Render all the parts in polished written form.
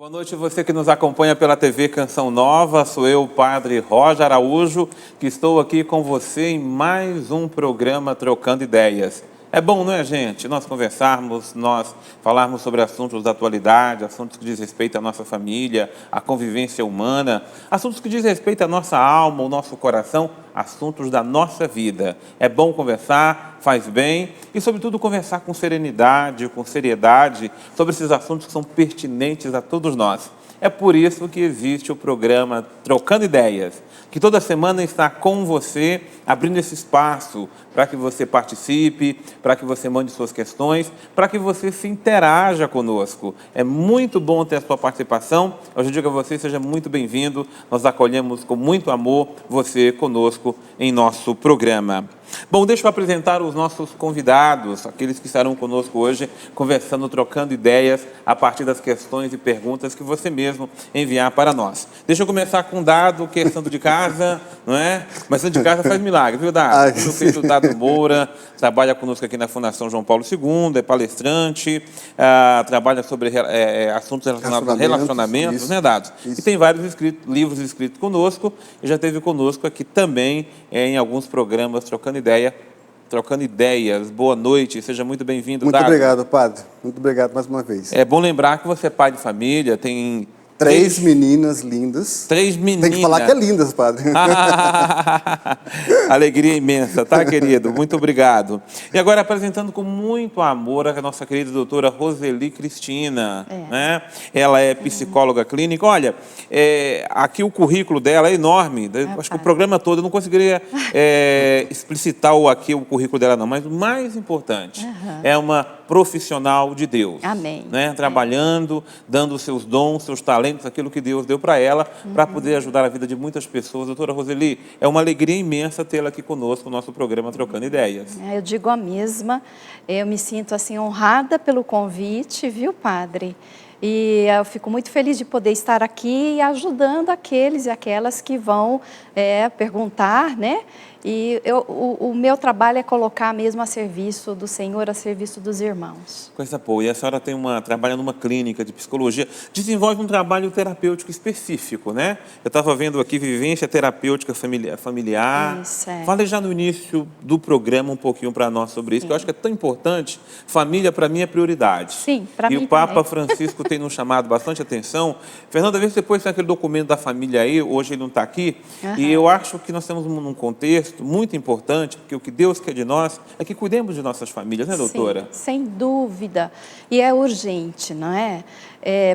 Boa noite, você que nos acompanha pela TV Canção Nova. Sou eu, o Padre Roger Araújo, que estou aqui com você em mais um programa Trocando Ideias. É bom, não é, gente? Nós conversarmos, nós falarmos sobre assuntos da atualidade, assuntos que diz respeito à nossa família, à convivência humana, assuntos que diz respeito à nossa alma, ao nosso coração, assuntos da nossa vida. É bom conversar, faz bem e, sobretudo, conversar com serenidade, com seriedade sobre esses assuntos que são pertinentes a todos nós. É por isso que existe o programa Trocando Ideias, que toda semana está com você, abrindo esse espaço para que você participe, para que você mande suas questões, para que você se interaja conosco. É muito bom ter a sua participação. Hoje eu digo a você, seja muito bem-vindo. Nós acolhemos com muito amor você conosco em nosso programa. Bom, deixa eu apresentar os nossos convidados, aqueles que estarão conosco hoje, conversando, trocando ideias a partir das questões e perguntas que você mesmo enviar para nós. Deixa eu começar com o Dado, que é santo de casa, não é? Mas santo de casa faz milagre, viu, Dado? Meu filho Dado Moura, trabalha conosco aqui na Fundação João Paulo II, é palestrante, trabalha sobre assuntos relacionados a relacionamentos, né, Dado? Isso. E tem vários livros escritos conosco, e já esteve conosco aqui também em alguns programas Trocando Ideias. Boa noite, seja muito bem-vindo, Muito obrigado, Padre. Muito obrigado mais uma vez. É bom lembrar que você é pai de família, tem... Três meninas lindas. 3 meninas. Tem que falar que é lindas, Padre. Alegria imensa, tá, querido? Muito obrigado. E agora apresentando com muito amor a nossa querida doutora Roseli Cristina. Né? Ela é psicóloga clínica. Olha, aqui o currículo dela é enorme. Acho que o programa todo eu não conseguiria explicitar aqui o currículo dela, não. Mas o mais importante é uma profissional de Deus. Amém. Né? Trabalhando, dando os seus dons, seus talentos, aquilo que Deus deu para ela, para poder ajudar a vida de muitas pessoas. Doutora Roseli, é uma alegria imensa tê-la aqui conosco no nosso programa Trocando Ideias. Eu digo a mesma, eu me sinto assim honrada pelo convite, viu, Padre? E eu fico muito feliz de poder estar aqui ajudando aqueles e aquelas que vão perguntar, né? E o meu trabalho é colocar mesmo a serviço do Senhor, a serviço dos irmãos. Coisa boa. E a senhora trabalha numa clínica de psicologia, desenvolve um trabalho terapêutico específico, né? Eu estava vendo aqui vivência terapêutica familiar. Isso, Fale já no início do programa um pouquinho para nós sobre isso, que eu acho que é tão importante. Família, para mim, é prioridade. Sim, para mim E o Papa também. Francisco tem nos chamado bastante atenção. Fernanda, vê se depois tem aquele documento da família aí, hoje ele não está aqui, e eu acho que nós temos um contexto muito importante, porque o que Deus quer de nós é que cuidemos de nossas famílias, né, doutora? Sim, sem dúvida. E é urgente, não é?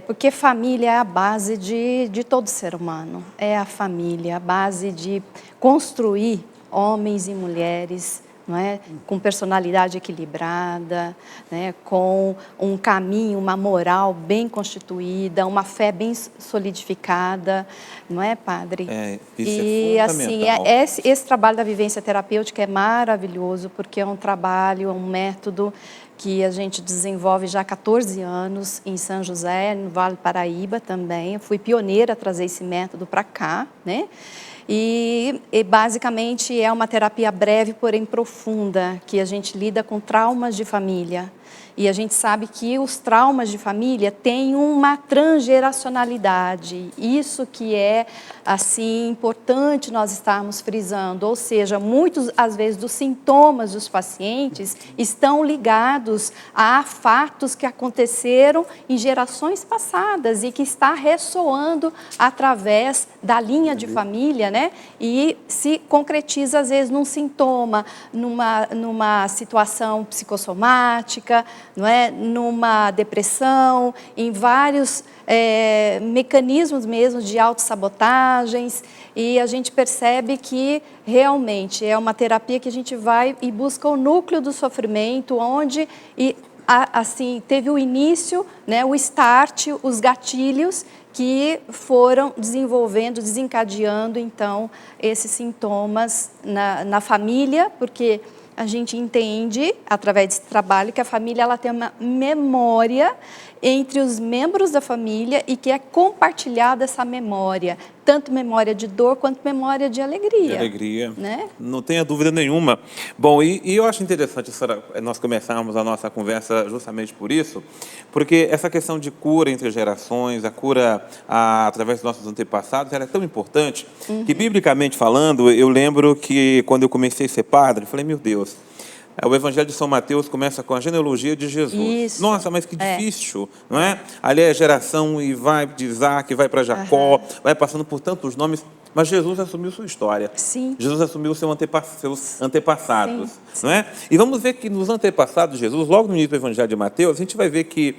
Porque família é a base de todo ser humano. É a família, a base de construir homens e mulheres, não é? Com personalidade equilibrada, né? Com um caminho, uma moral bem constituída, uma fé bem solidificada, não é, Padre? Isso e é assim, fundamental. esse trabalho da vivência terapêutica é maravilhoso, porque é um trabalho, é um método que a gente desenvolve já há 14 anos em São José, no Vale do Paraíba também. Eu fui pioneira a trazer esse método para cá, né? E basicamente é uma terapia breve, porém profunda, que a gente lida com traumas de família. E a gente sabe que os traumas de família têm uma transgeracionalidade. Isso que é, assim, importante nós estarmos frisando. Ou seja, muitos, às vezes, dos sintomas dos pacientes estão ligados a fatos que aconteceram em gerações passadas e que está ressoando através da linha de família, né? E se concretiza, às vezes, num sintoma, numa situação psicossomática, não é? Numa depressão, em vários mecanismos mesmo de autossabotagens, e a gente percebe que realmente é uma terapia que a gente vai e busca o núcleo do sofrimento, onde assim teve o início, né, o start, os gatilhos que foram desencadeando então esses sintomas na família, porque a gente entende, através desse trabalho, que a família ela tem uma memória entre os membros da família e que é compartilhada essa memória tanto memória de dor quanto memória de alegria. De alegria. Né? Não tenha dúvida nenhuma. Bom, e eu acho interessante nós começarmos a nossa conversa justamente por isso, porque essa questão de cura entre gerações, a cura através dos nossos antepassados, ela é tão importante que, biblicamente falando, eu lembro que quando eu comecei a ser padre, eu falei, meu Deus, o Evangelho de São Mateus começa com a genealogia de Jesus. Isso. Nossa, mas que difícil, não é? Ali é a geração e vai de Isaac, vai para Jacó, vai passando por tantos nomes. Mas Jesus assumiu sua história. Sim. Jesus assumiu seus antepassados. Sim. Não é? E vamos ver que nos antepassados de Jesus, logo no início do Evangelho de Mateus, a gente vai ver que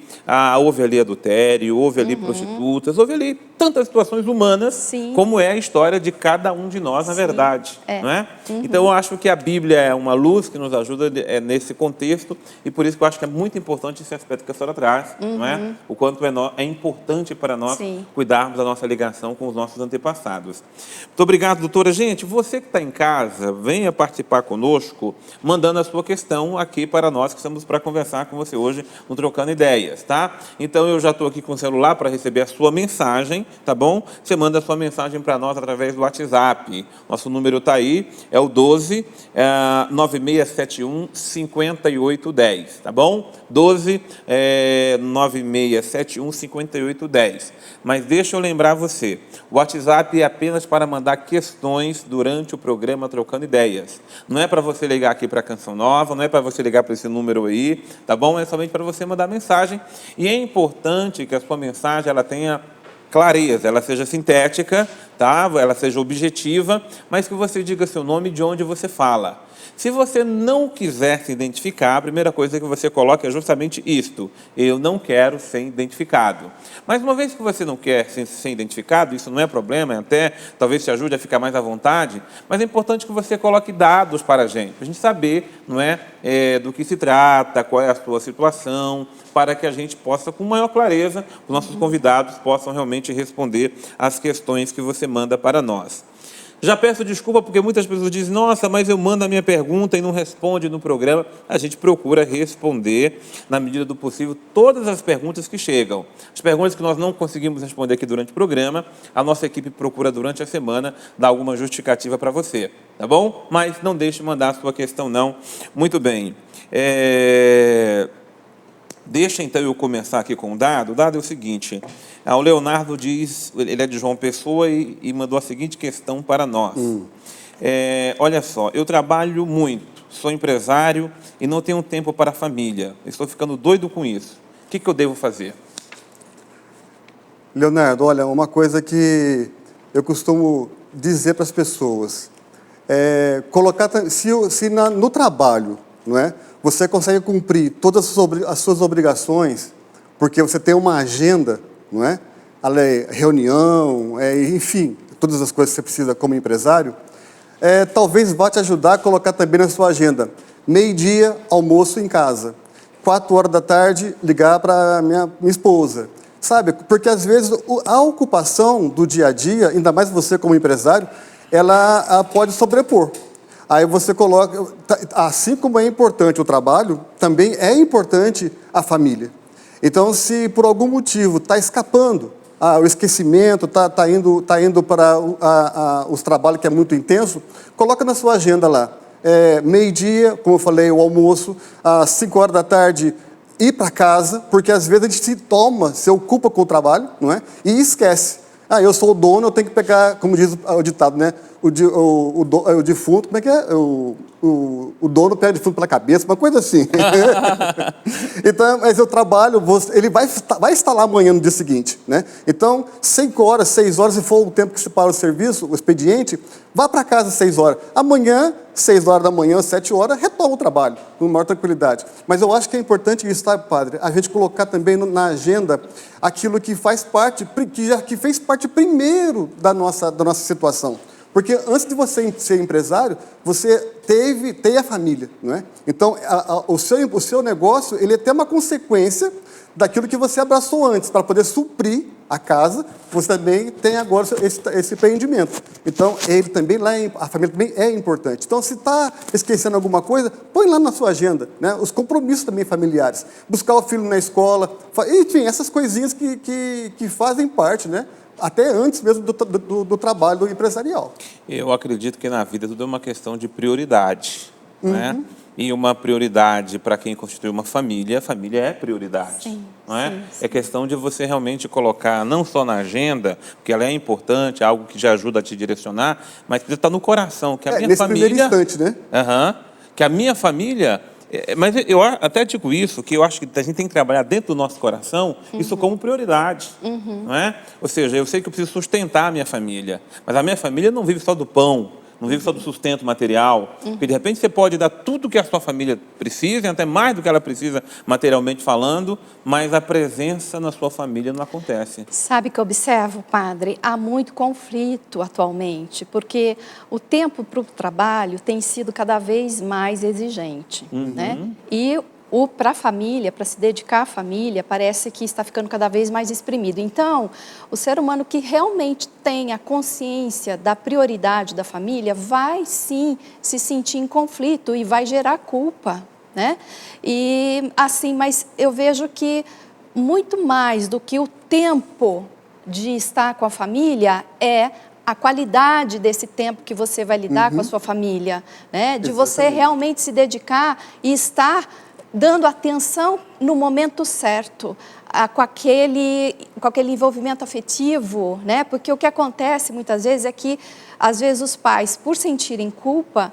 houve ali adultério, houve ali prostitutas, houve ali tantas situações humanas, Sim. como é a história de cada um de nós, na verdade. É. Não é? Então, eu acho que a Bíblia é uma luz que nos ajuda nesse contexto, e por isso que eu acho que é muito importante esse aspecto que a senhora traz, não é? O quanto é importante para nós Sim. cuidarmos da nossa ligação com os nossos antepassados. Muito obrigado, doutora. Gente, você que está em casa, venha participar conosco, mandando a sua questão aqui para nós, que estamos para conversar com você hoje no Trocando Ideias, tá? Então, eu já estou aqui com o celular para receber a sua mensagem, tá bom? Você manda a sua mensagem para nós através do WhatsApp. Nosso número está aí, é o 12 9671 5810, tá bom? 12 9671 5810. Mas deixa eu lembrar você, o WhatsApp é apenas para mandar questões durante o programa Trocando Ideias. Não é para você ligar aqui para a Canção Nova, não é para você ligar para esse número aí, tá bom? É somente para você mandar mensagem. E é importante que a sua mensagem ela tenha clareza, ela seja sintética, tá? Ela seja objetiva, mas que você diga seu nome e de onde você fala. Se você não quiser se identificar, a primeira coisa que você coloca é justamente isto: eu não quero ser identificado. Mas uma vez que você não quer ser identificado, isso não é problema, até talvez te ajude a ficar mais à vontade, mas é importante que você coloque dados para a gente saber, não é, do que se trata, qual é a sua situação, para que a gente possa, com maior clareza, os nossos convidados possam realmente responder às questões que você manda para nós. Já peço desculpa porque muitas pessoas dizem, nossa, mas eu mando a minha pergunta e não responde no programa. A gente procura responder, na medida do possível, todas as perguntas que chegam. As perguntas que nós não conseguimos responder aqui durante o programa, a nossa equipe procura durante a semana dar alguma justificativa para você, tá bom? Mas não deixe de mandar a sua questão, não. Muito bem. Deixa, então, eu começar aqui com o dado. O dado é o seguinte. O Leonardo diz, ele é de João Pessoa e mandou a seguinte questão para nós. Olha só, eu trabalho muito, sou empresário e não tenho tempo para a família. Estou ficando doido com isso. O que eu devo fazer? Leonardo, olha, uma coisa que eu costumo dizer para as pessoas, no trabalho, não é? Você consegue cumprir todas as suas obrigações, porque você tem uma agenda, não é? Reunião, enfim, todas as coisas que você precisa como empresário, talvez vá te ajudar a colocar também na sua agenda. Meio-dia, almoço em casa. 4 horas da tarde, ligar para minha esposa. Sabe? Porque, às vezes, a ocupação do dia a dia, ainda mais você como empresário, ela pode sobrepor. Aí você coloca, assim como é importante o trabalho, também é importante a família. Então, se por algum motivo está escapando, o esquecimento, está indo para os trabalhos que é muito intenso, coloca na sua agenda lá. Meio-dia, como eu falei, o almoço, às 5 horas da tarde, ir para casa, porque às vezes a gente se ocupa com o trabalho, não é? E esquece. Eu sou o dono, eu tenho que pegar, como diz o ditado, né? O defunto, como é que é? O dono pega o defunto pela cabeça, uma coisa assim. Então, mas eu trabalho, ele vai estar lá amanhã no dia seguinte, né? Então, 5 horas, 6 horas, se for o tempo que se para o serviço, o expediente, vá para casa às 6 horas. Amanhã, 6 horas da manhã, 7 horas, retoma o trabalho, com maior tranquilidade. Mas eu acho que é importante isso, sabe, padre? A gente colocar também na agenda aquilo que faz parte, que fez parte primeiro da nossa situação. Porque antes de você ser empresário, você tem a família, não é? Então, o seu negócio, ele é até uma consequência daquilo que você abraçou antes, para poder suprir a casa, você também tem agora esse empreendimento. Então, a família também é importante. Então, se está esquecendo alguma coisa, põe lá na sua agenda, né? Os compromissos também familiares. Buscar o filho na escola, enfim, essas coisinhas que fazem parte, né? até antes mesmo do trabalho empresarial. Eu acredito que na vida tudo é uma questão de prioridade, né? E uma prioridade para quem constitui uma família, a família é prioridade, Sim, não é? sim. É questão de você realmente colocar não só na agenda, porque ela é importante, é algo que já ajuda a te direcionar, mas precisa estar no coração, que a minha Nesse família... primeiro instante, né? Aham. Que a minha família... Mas eu até digo isso, que eu acho que a gente tem que trabalhar dentro do nosso coração isso como prioridade, não é? Ou seja, eu sei que eu preciso sustentar a minha família, mas a minha família não vive só do pão, não vive só do sustento material, porque de repente você pode dar tudo que a sua família precisa, até mais do que ela precisa materialmente falando, mas a presença na sua família não acontece. Sabe que eu observo, padre, há muito conflito atualmente, porque o tempo para o trabalho tem sido cada vez mais exigente, né? E para a família, para se dedicar à família, parece que está ficando cada vez mais exprimido. Então, o ser humano que realmente tem a consciência da prioridade da família vai sim se sentir em conflito e vai gerar culpa, né? E assim, mas eu vejo que muito mais do que o tempo de estar com a família é a qualidade desse tempo que você vai lidar com a sua família, né? De você Exatamente. realmente se dedicar e estar dando atenção no momento certo, com aquele envolvimento afetivo, né? Porque o que acontece muitas vezes é que, às vezes, os pais, por sentirem culpa,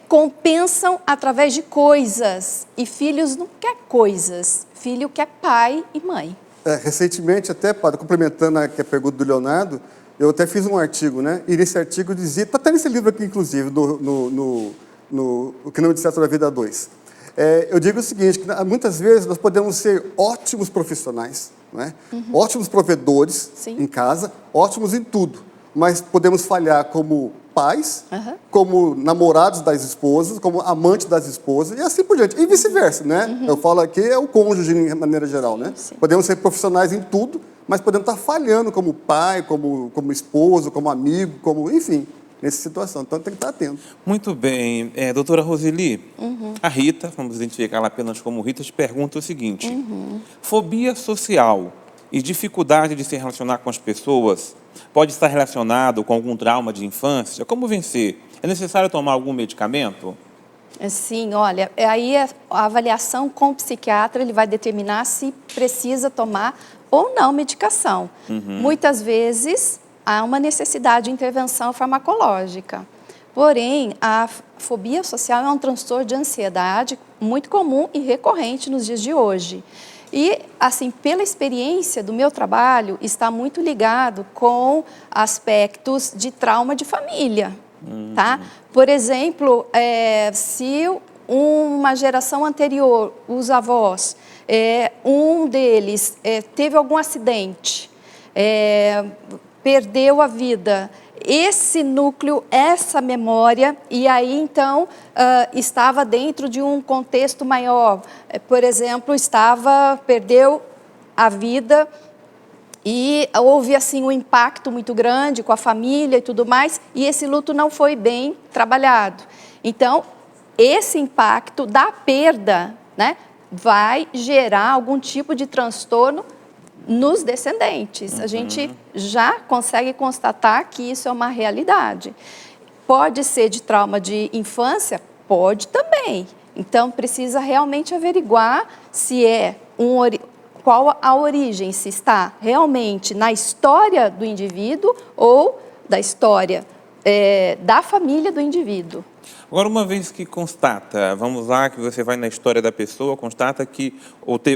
compensam através de coisas. E filhos não querem coisas, filho quer pai e mãe. Recentemente, até, padre, complementando a pergunta do Leonardo, eu até fiz um artigo, né? E nesse artigo dizia, está até nesse livro aqui, inclusive, O Que Não Me Disseram Sobre a Vida 2. Eu digo o seguinte, que muitas vezes nós podemos ser ótimos profissionais, não é? Ótimos provedores Sim. em casa, ótimos em tudo, mas podemos falhar como pais, como namorados das esposas, como amantes das esposas, e assim por diante, e vice-versa, né? Eu falo aqui, é o cônjuge, de maneira geral, né? Sim. Podemos ser profissionais em tudo, mas podemos estar falhando como pai, como esposo, como amigo, enfim, nessa situação. Então, tem que estar atento. Muito bem. Doutora Roseli, a Rita, vamos identificá-la apenas como Rita, te pergunta o seguinte. Fobia social e dificuldade de se relacionar com as pessoas pode estar relacionado com algum trauma de infância? Como vencer? É necessário tomar algum medicamento? Sim, olha, aí a avaliação com o psiquiatra, ele vai determinar se precisa tomar ou não medicação. Muitas vezes há uma necessidade de intervenção farmacológica. Porém, a fobia social é um transtorno de ansiedade muito comum e recorrente nos dias de hoje. E, assim, pela experiência do meu trabalho, está muito ligado com aspectos de trauma de família, tá? Por exemplo, se uma geração anterior, os avós, um deles teve algum acidente, perdeu a vida, esse núcleo, essa memória, e aí então estava dentro de um contexto maior. Por exemplo, perdeu a vida e houve assim um impacto muito grande com a família e tudo mais, e esse luto não foi bem trabalhado. Então, esse impacto da perda, né, vai gerar algum tipo de transtorno nos descendentes. A gente já consegue constatar que isso é uma realidade. Pode ser de trauma de infância? Pode também. Então, precisa realmente averiguar se qual a origem, se está realmente na história do indivíduo ou da história da família do indivíduo. Agora, uma vez que constata, vamos lá, que você vai na história da pessoa, constata que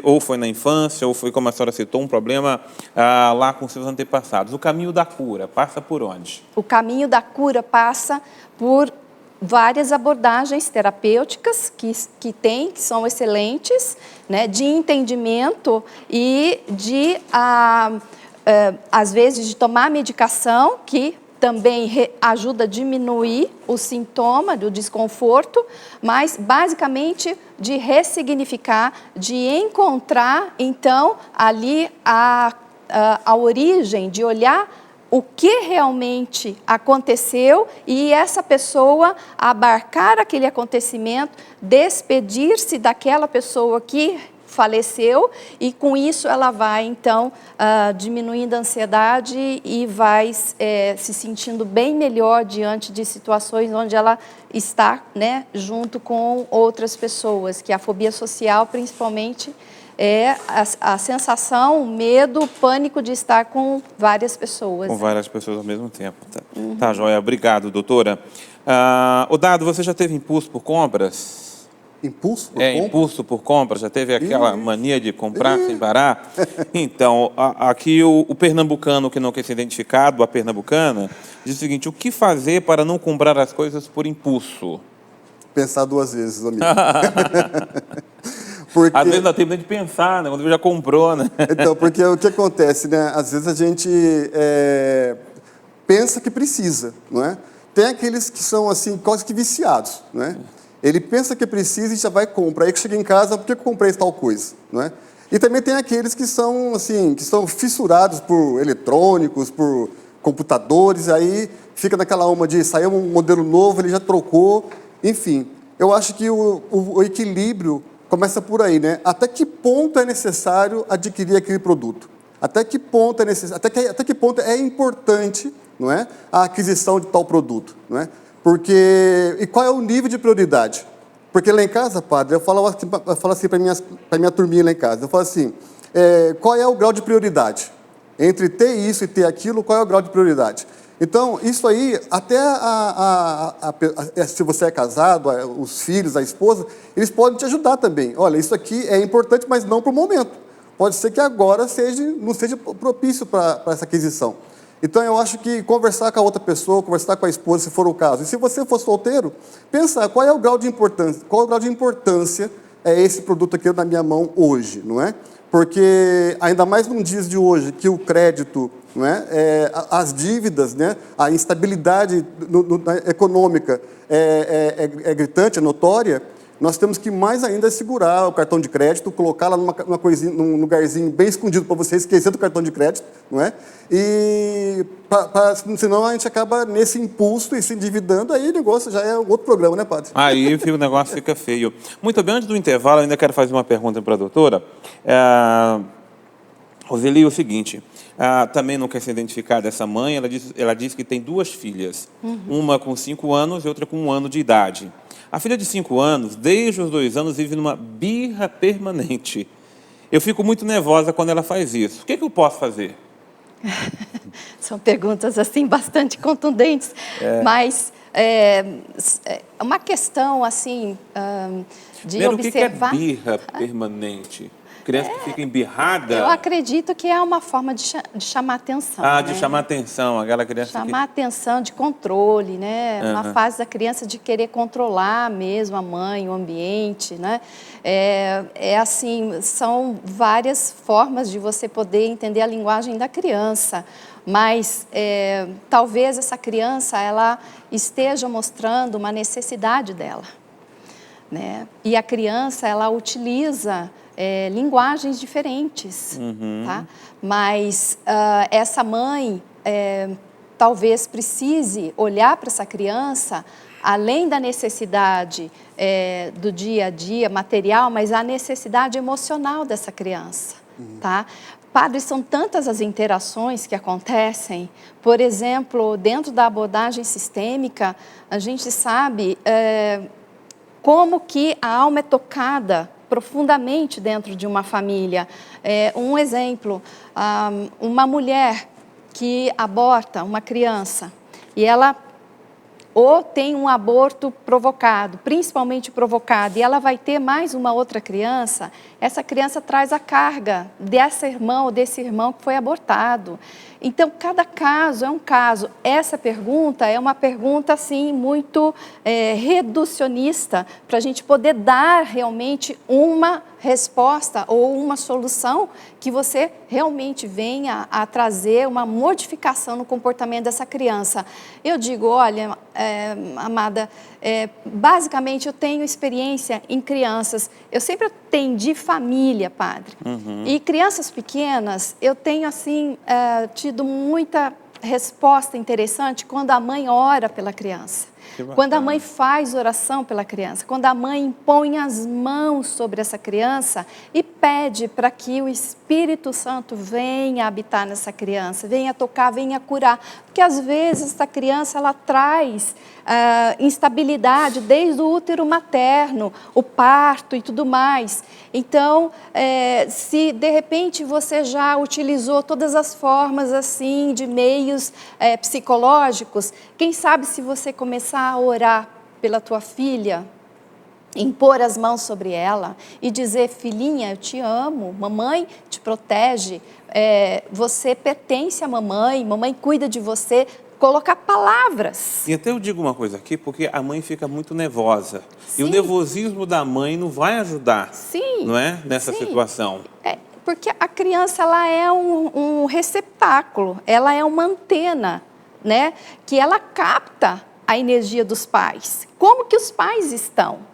ou foi na infância, ou foi, como a senhora citou, um problema lá com seus antepassados. O caminho da cura passa por onde? O caminho da cura passa por várias abordagens terapêuticas que são excelentes, né, de entendimento e às vezes, de tomar medicação, que também ajuda a diminuir o sintoma do desconforto, mas basicamente de ressignificar, de encontrar então ali a origem, de olhar o que realmente aconteceu e essa pessoa abarcar aquele acontecimento, despedir-se daquela pessoa que faleceu, e com isso ela vai, então, diminuindo a ansiedade e vai se sentindo bem melhor diante de situações onde ela está, né, junto com outras pessoas, que a fobia social, principalmente, é a sensação, o medo, o pânico de estar com várias pessoas. Com várias pessoas ao mesmo tempo. Tá, joia. Obrigado, doutora. O Dado, você já teve impulso por compras? Impulso por compra? Impulso por compras. Já teve aquela mania de comprar sem parar? Então, aqui o pernambucano que não quer ser identificado, a pernambucana, diz o seguinte: o que fazer para não comprar as coisas por impulso? Pensar 2 vezes, amigo. Porque... Às vezes dá tempo de pensar, né? Quando já comprou, né? Então, porque o que acontece, né? Às vezes a gente pensa que precisa, não é? Tem aqueles que são, assim, quase que viciados, não é? Ele pensa que precisa e já vai comprar. Aí que chega em casa, por que eu comprei tal coisa, não é? E também tem aqueles que são, assim, que são fissurados por eletrônicos, por computadores, aí fica naquela alma de sair um modelo novo, ele já trocou, enfim. Eu acho que o equilíbrio começa por aí, né? Até que ponto é necessário adquirir aquele produto? Até que ponto é necessário? Até que ponto é importante, não é, a aquisição de tal produto, não é? Porque e qual é o nível de prioridade? Porque lá em casa, padre, eu falo assim para minha turminha lá em casa. Eu falo assim: qual é o grau de prioridade entre ter isso e ter aquilo? Qual é o grau de prioridade? Então, isso aí, até se você é casado, os filhos, a esposa, eles podem te ajudar também. Olha, isso aqui é importante, mas não para o momento. Pode ser que agora não seja propício para essa aquisição. Então, eu acho que conversar com a outra pessoa, conversar com a esposa, se for o caso. E se você for solteiro, pensar qual é o grau de importância é esse produto aqui na minha mão hoje, não é? Porque, ainda mais num dias de hoje, que o crédito, não é? As dívidas, né? A instabilidade econômica é gritante, é notória, nós temos que mais ainda segurar o cartão de crédito, colocá la numa coisinha, num lugarzinho bem escondido para você esquecer do cartão de crédito, não é? E senão a gente acaba nesse impulso e se endividando, aí o negócio já é outro programa, né, padre? Aí o negócio fica feio. Muito bem, antes do intervalo, eu ainda quero fazer uma pergunta para a doutora. Roseli, o seguinte, também não quer ser identificada essa mãe, ela diz que tem 2 filhas, uma com 5 anos e outra com 1 ano de idade. A filha de 5 anos, desde os 2 anos, vive numa birra permanente. Eu fico muito nervosa quando ela faz isso. O que eu posso fazer? São perguntas, assim, bastante contundentes, mas é uma questão, assim, de Primeiro, observar... o que é birra permanente? Criança que fica embirrada? Eu acredito que é uma forma de chamar atenção. De chamar atenção, aquela criança chamar atenção, de controle, né? Uma fase da criança de querer controlar mesmo a mãe, o ambiente, né? Assim, são várias formas de você poder entender a linguagem da criança, mas talvez essa criança, ela esteja mostrando uma necessidade dela, né? E a criança, ela utiliza linguagens diferentes, tá? Mas essa mãe talvez precise olhar para essa criança, além da necessidade do dia a dia material, mas a necessidade emocional dessa criança, tá? Padre, são tantas as interações que acontecem. Por exemplo, dentro da abordagem sistêmica, a gente sabe como que a alma é tocada profundamente dentro de uma família. Um exemplo, uma mulher que aborta uma criança e ela ou tem um aborto provocado, principalmente provocado, e ela vai ter mais uma outra criança, essa criança traz a carga dessa irmã ou desse irmão que foi abortado. Então, cada caso é um caso. Essa pergunta é uma pergunta, assim, muito reducionista, para a gente poder dar realmente uma resposta ou uma solução que você realmente venha a trazer uma modificação no comportamento dessa criança. Eu digo, olha, amada, basicamente eu tenho experiência em crianças, eu sempre atendi família, padre, e crianças pequenas, eu tenho assim, tido muita resposta interessante quando a mãe ora pela criança. Que bacana. Quando a mãe faz oração pela criança, quando a mãe impõe as mãos sobre essa criança e pede para que o Espírito Santo venha habitar nessa criança, venha tocar, venha curar. Porque às vezes essa criança ela traz instabilidade desde o útero materno, o parto e tudo mais. Então, se de repente você já utilizou todas as formas assim de meios psicológicos, quem sabe se você começar a orar pela tua filha, impor as mãos sobre ela e dizer: filhinha, eu te amo, mamãe te protege, você pertence à mamãe, mamãe cuida de você. Colocar palavras. E até eu digo uma coisa aqui, porque a mãe fica muito nervosa. Sim. E o nervosismo da mãe não vai ajudar, Sim, não é? Nessa sim. situação. Porque a criança ela é um receptáculo, ela é uma antena, né? Que ela capta a energia dos pais. Como que os pais estão?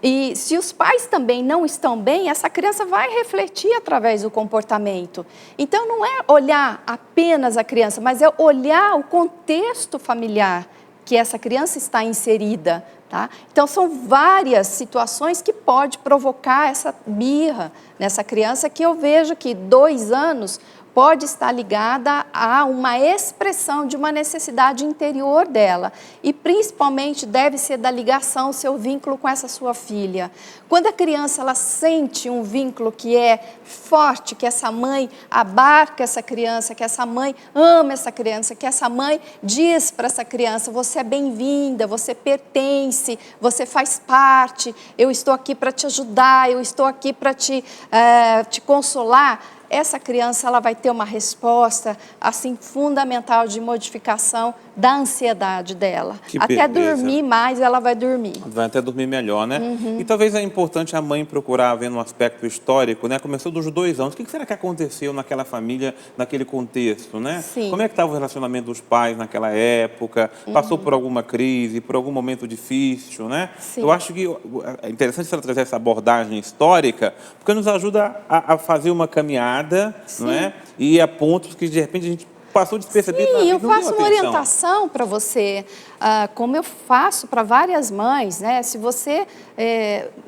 E se os pais também não estão bem, essa criança vai refletir através do comportamento. Então, não é olhar apenas a criança, mas é olhar o contexto familiar que essa criança está inserida. Tá? Então, são várias situações que pode provocar essa birra nessa criança, que eu vejo que 2 anos pode estar ligada a uma expressão de uma necessidade interior dela. E, principalmente, deve ser da ligação, o seu vínculo com essa sua filha. Quando a criança ela sente um vínculo que é forte, que essa mãe abarca essa criança, que essa mãe ama essa criança, que essa mãe diz para essa criança: você é bem-vinda, você pertence, você faz parte, eu estou aqui para te ajudar, eu estou aqui para te consolar. Essa criança ela vai ter uma resposta assim fundamental de modificação da ansiedade dela. Que até beleza. dormir mais ela vai dormir. Vai até dormir melhor, né? E talvez é importante a mãe procurar, vendo um aspecto histórico, né? Começou dos 2 anos. O que será que aconteceu naquela família, naquele contexto, né? Sim. Como é que estava o relacionamento dos pais naquela época? Passou por alguma crise, por algum momento difícil, né? Sim. Eu acho que é interessante ela trazer essa abordagem histórica, porque nos ajuda a fazer uma caminhada, não é? E a pontos que, de repente, a gente passou despercebido na Sim, vida, eu não deu faço uma atenção. orientação para você, como eu faço para várias mães, né? Se você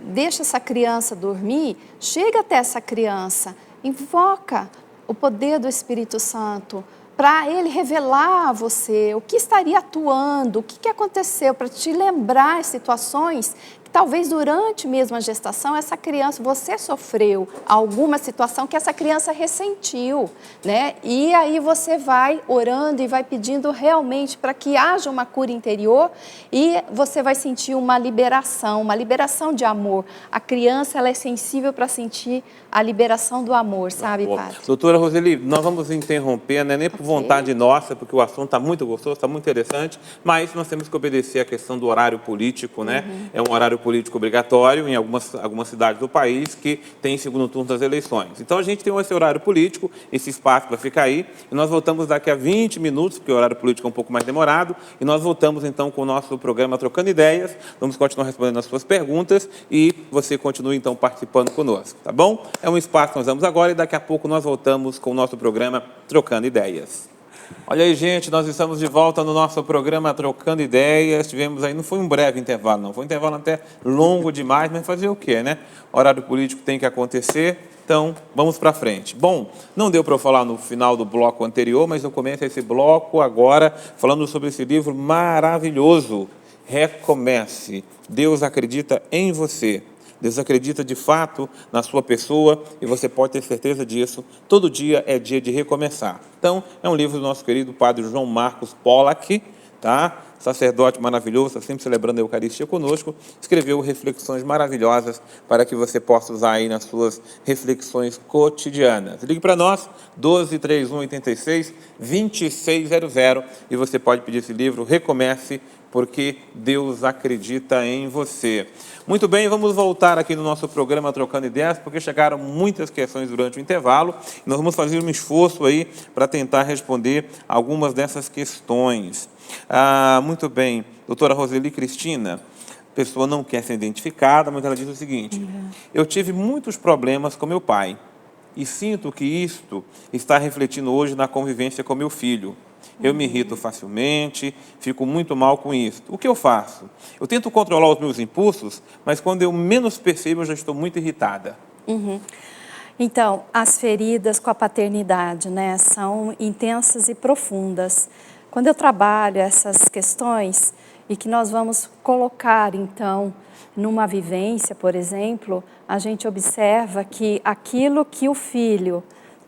deixa essa criança dormir, chega até essa criança, invoca o poder do Espírito Santo para ele revelar a você o que estaria atuando, o que aconteceu, para te lembrar situações que talvez durante mesmo a gestação essa criança, você sofreu alguma situação que essa criança ressentiu, né? E aí você vai orando e vai pedindo realmente para que haja uma cura interior e você vai sentir uma liberação de amor. A criança ela é sensível para sentir a liberação do amor, sabe, Boa. Padre? Doutora Roseli, nós vamos interromper, né? Nem por vontade nossa, porque o assunto está muito gostoso, está muito interessante, mas nós temos que obedecer à questão do horário político, né? É um horário político obrigatório em algumas cidades do país que tem segundo turno das eleições. Então a gente tem esse horário político, esse espaço vai ficar aí, e nós voltamos daqui a 20 minutos, porque o horário político é um pouco mais demorado, e nós voltamos então com o nosso programa Trocando Ideias, vamos continuar respondendo as suas perguntas e você continue então participando conosco, tá bom? É um espaço que nós damos agora e daqui a pouco nós voltamos com o nosso programa Trocando Ideias. Olha aí, gente, nós estamos de volta no nosso programa Trocando Ideias. Tivemos aí, não foi um breve intervalo, não, foi um intervalo até longo demais, mas fazer o quê, né? Horário político tem que acontecer, então vamos para frente. Bom, não deu para eu falar no final do bloco anterior, mas eu começo esse bloco agora falando sobre esse livro maravilhoso, Recomece. Deus acredita em você. Deus acredita de fato na sua pessoa e você pode ter certeza disso. Todo dia é dia de recomeçar. Então, é um livro do nosso querido padre João Marcos Pollack, tá? Sacerdote maravilhoso, está sempre celebrando a Eucaristia conosco, escreveu reflexões maravilhosas para que você possa usar aí nas suas reflexões cotidianas. Ligue para nós, 12 31 86 2600, e você pode pedir esse livro, Recomece, porque Deus acredita em você. Muito bem, vamos voltar aqui no nosso programa Trocando Ideias, porque chegaram muitas questões durante o intervalo. Nós vamos fazer um esforço aí para tentar responder algumas dessas questões. Muito bem, doutora Roseli Cristina, a pessoa não quer ser identificada, mas ela diz o seguinte: eu tive muitos problemas com meu pai e sinto que isto está refletindo hoje na convivência com meu filho. Eu me irrito facilmente, fico muito mal com isso. O que eu faço? Eu tento controlar os meus impulsos, mas quando eu menos percebo, eu já estou muito irritada. Então, as feridas com a paternidade, né, são intensas e profundas. Quando eu trabalho essas questões e que nós vamos colocar, então, numa vivência, por exemplo, a gente observa que aquilo que o filho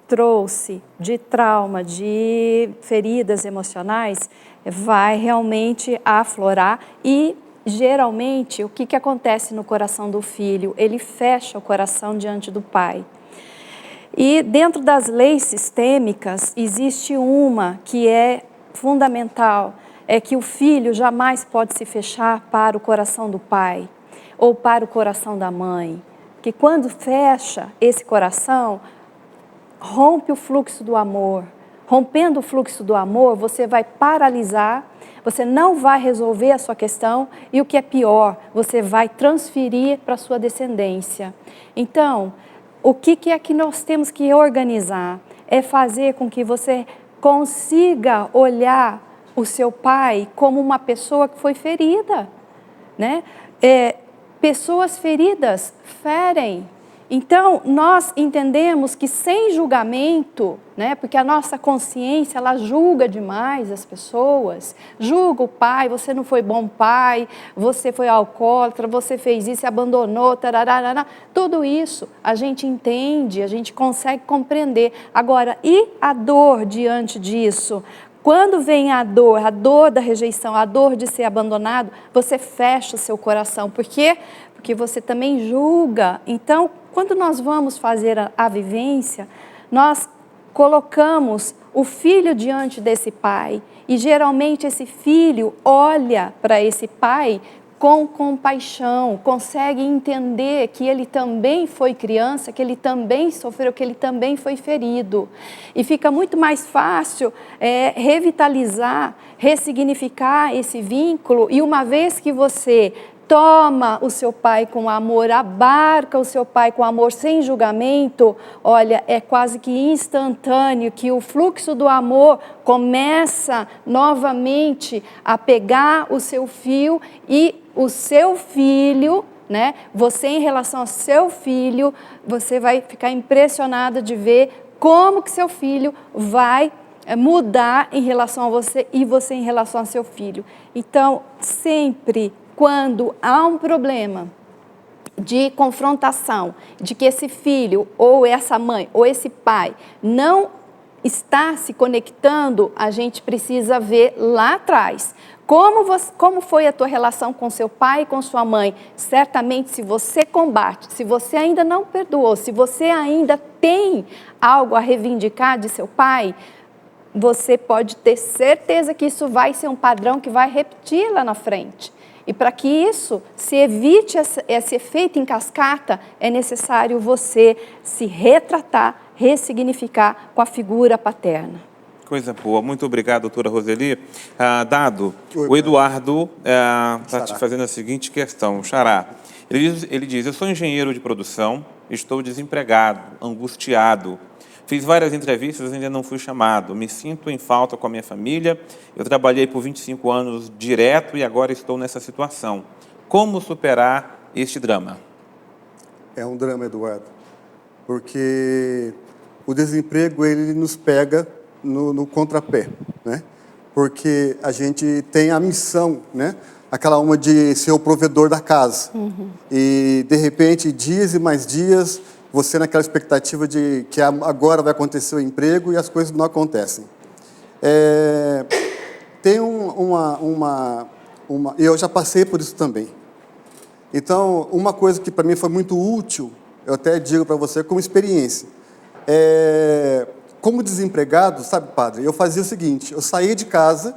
trouxe de trauma, de feridas emocionais, vai realmente aflorar e, geralmente, o que acontece no coração do filho? Ele fecha o coração diante do pai. E dentro das leis sistêmicas, existe uma que é fundamental, é que o filho jamais pode se fechar para o coração do pai ou para o coração da mãe. Que quando fecha esse coração, rompe o fluxo do amor. Rompendo o fluxo do amor, você vai paralisar, você não vai resolver a sua questão e o que é pior, você vai transferir para a sua descendência. Então, o que é que nós temos que organizar? É fazer com que você consiga olhar o seu pai como uma pessoa que foi ferida, né? Pessoas feridas ferem. Então, nós entendemos que sem julgamento, né, porque a nossa consciência, ela julga demais as pessoas, julga o pai, você não foi bom pai, você foi alcoólatra, você fez isso e abandonou, tararara, tudo isso a gente entende, a gente consegue compreender. Agora, e a dor diante disso? Quando vem a dor da rejeição, a dor de ser abandonado, você fecha o seu coração. Por quê? Porque você também julga. Então, quando nós vamos fazer a vivência, nós colocamos o filho diante desse pai. E geralmente esse filho olha para esse pai com compaixão, consegue entender que ele também foi criança, que ele também sofreu, que ele também foi ferido. E fica muito mais fácil revitalizar, ressignificar esse vínculo. E uma vez que você toma o seu pai com amor, abarca o seu pai com amor, sem julgamento, olha, é quase que instantâneo que o fluxo do amor começa novamente a pegar o seu fio e o seu filho, né? Você em relação ao seu filho, você vai ficar impressionada de ver como que seu filho vai mudar em relação a você e você em relação ao seu filho. Então, sempre quando há um problema de confrontação, de que esse filho, ou essa mãe, ou esse pai não está se conectando, a gente precisa ver lá atrás. Como foi a tua relação com seu pai e com sua mãe? Certamente, se você combate, se você ainda não perdoou, se você ainda tem algo a reivindicar de seu pai, você pode ter certeza que isso vai ser um padrão que vai repetir lá na frente. E para que isso se evite esse efeito em cascata, é necessário você se retratar, ressignificar com a figura paterna. Coisa boa. Muito obrigado, doutora Roseli. Dado, Oi, o Eduardo está te fazendo a seguinte questão. Xará, ele diz, eu sou engenheiro de produção, estou desempregado, angustiado. Fiz várias entrevistas e ainda não fui chamado. Me sinto em falta com a minha família. Eu trabalhei por 25 anos direto e agora estou nessa situação. Como superar este drama? É um drama, Eduardo, porque o desemprego ele nos pega no contrapé, né? Porque a gente tem a missão, né? Aquela uma de ser o provedor da casa. E, de repente, dias e mais dias, você naquela expectativa de que agora vai acontecer o emprego e as coisas não acontecem. Tem eu já passei por isso também. Então, uma coisa que para mim foi muito útil, eu até digo para você como experiência, como desempregado, sabe, padre, eu fazia o seguinte, eu saía de casa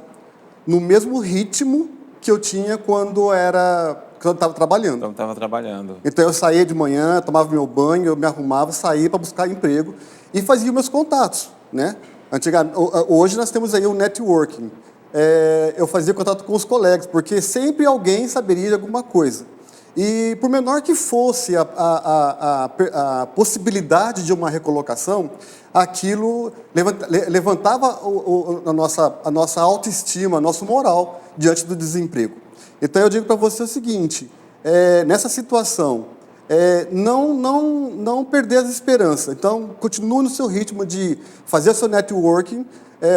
no mesmo ritmo que eu tinha quando eu estava trabalhando. Então, estava trabalhando. Então, eu saía de manhã, tomava meu banho, eu me arrumava, saía para buscar emprego e fazia meus contatos, né? Hoje nós temos aí o networking. Eu fazia contato com os colegas, porque sempre alguém saberia de alguma coisa. E por menor que fosse a possibilidade de uma recolocação, aquilo levantava a nossa autoestima, nosso moral diante do desemprego. Então eu digo para você o seguinte, nessa situação, não perder as esperanças. Então, continue no seu ritmo de fazer seu networking.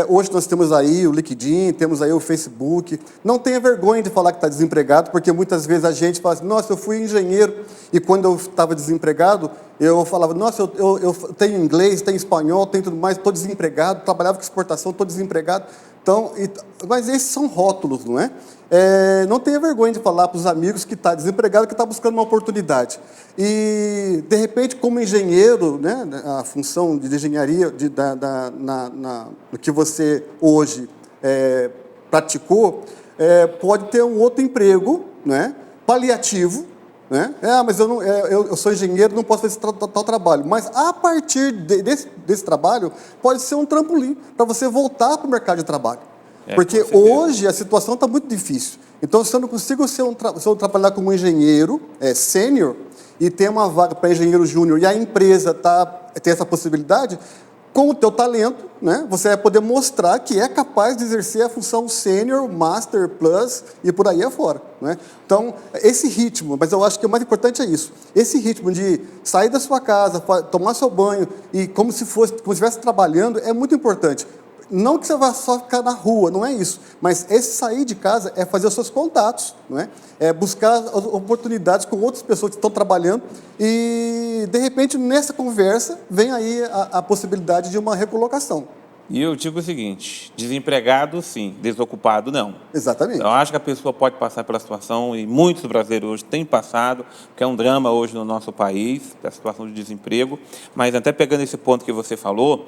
Hoje nós temos aí o LinkedIn, temos aí o Facebook. Não tenha vergonha de falar que está desempregado, porque muitas vezes a gente fala assim, nossa, eu fui engenheiro e quando eu estava desempregado, eu falava, nossa, eu tenho inglês, tenho espanhol, tenho tudo mais, estou desempregado, trabalhava com exportação, estou desempregado. Então, mas esses são rótulos, não é? Não tenha vergonha de falar para os amigos que está desempregado, que está buscando uma oportunidade. E, de repente, como engenheiro, né, a função de engenharia no que você hoje praticou, pode ter um outro emprego, né, paliativo, né? Mas eu sou engenheiro, não posso fazer tal trabalho. Mas, a partir desse trabalho, pode ser um trampolim para você voltar para o mercado de trabalho. Porque hoje a situação está muito difícil. Então, se eu não consigo se eu trabalhar como engenheiro sênior e ter uma vaga para engenheiro júnior e a empresa tem essa possibilidade, com o teu talento, né, você vai poder mostrar que é capaz de exercer a função sênior, master, plus e por aí afora, né? Então, esse ritmo, mas eu acho que o mais importante é isso, esse ritmo de sair da sua casa, tomar seu banho e como se estivesse trabalhando é muito importante. Não que você vá só ficar na rua, não é isso. Mas esse sair de casa é fazer os seus contatos, não é? É buscar oportunidades com outras pessoas que estão trabalhando e, de repente, nessa conversa, vem aí a possibilidade de uma recolocação. E eu digo o seguinte, desempregado sim, desocupado não. Exatamente. Eu acho que a pessoa pode passar pela situação, e muitos brasileiros hoje têm passado, que é um drama hoje no nosso país, a situação de desemprego, mas até pegando esse ponto que você falou,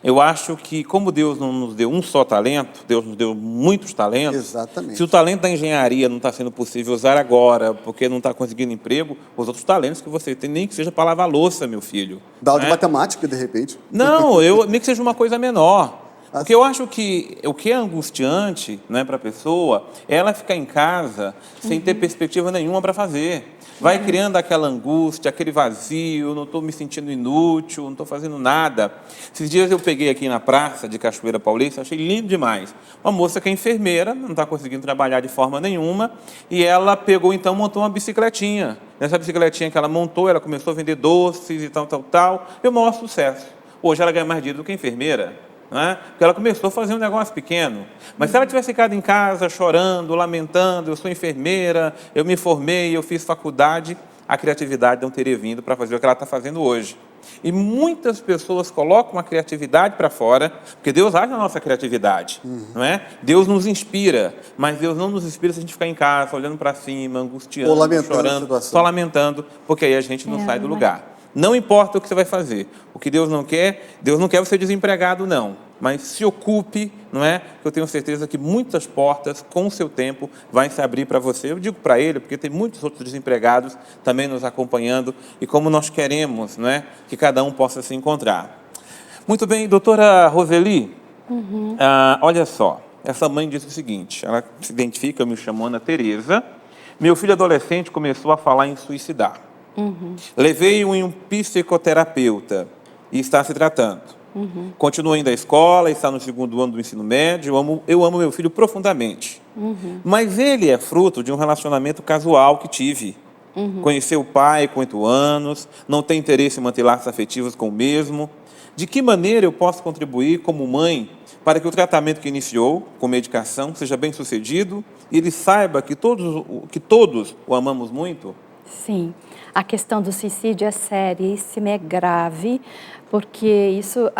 eu acho que, como Deus não nos deu um só talento, Deus nos deu muitos talentos. Exatamente. Se o talento da engenharia não está sendo possível usar agora, porque não está conseguindo emprego, os outros talentos que você tem, nem que seja para lavar louça, meu filho. Dá aula de matemática, de repente. Não, nem que seja uma coisa menor. Porque eu acho que o que é angustiante, né, para a pessoa é ela ficar em casa sem ter perspectiva nenhuma para fazer. Vai criando aquela angústia, aquele vazio, não estou me sentindo inútil, não estou fazendo nada. Esses dias eu peguei aqui na praça de Cachoeira Paulista, achei lindo demais. Uma moça que é enfermeira, não está conseguindo trabalhar de forma nenhuma, e ela pegou, então, montou uma bicicletinha. Nessa bicicletinha que ela montou, ela começou a vender doces e tal, e o maior sucesso. Hoje ela ganha mais dinheiro do que enfermeira. Né? Porque ela começou a fazer um negócio pequeno. Mas se ela tivesse ficado em casa chorando, lamentando, eu sou enfermeira, eu me formei, eu fiz faculdade, a criatividade não teria vindo para fazer o que ela está fazendo hoje. E muitas pessoas colocam a criatividade para fora, porque Deus age na nossa criatividade, não é? Deus nos inspira, mas Deus não nos inspira se a gente ficar em casa, olhando para cima, angustiando, chorando, só lamentando, porque aí a gente não sai do lugar. Não importa o que você vai fazer. O que Deus não quer você desempregado, não. Mas se ocupe, não é? Eu tenho certeza que muitas portas, com o seu tempo, vão se abrir para você. Eu digo para ele, porque tem muitos outros desempregados também nos acompanhando, e como nós queremos, não é? Que cada um possa se encontrar. Muito bem, doutora Roseli, olha só, essa mãe disse o seguinte, ela se identifica, me chamou Ana Tereza, meu filho adolescente começou a falar em suicidar. Levei-o em um psicoterapeuta e está se tratando. Continua indo à escola, está no 2º ano do ensino médio, eu amo meu filho profundamente. Mas ele é fruto de um relacionamento casual que tive. Conheceu o pai com 8 anos, não tem interesse em manter laços afetivos com o mesmo. De que maneira eu posso contribuir como mãe para que o tratamento que iniciou, com medicação, seja bem sucedido e ele saiba que todos o amamos muito? Sim, a questão do suicídio é seríssima, é grave, porque isso,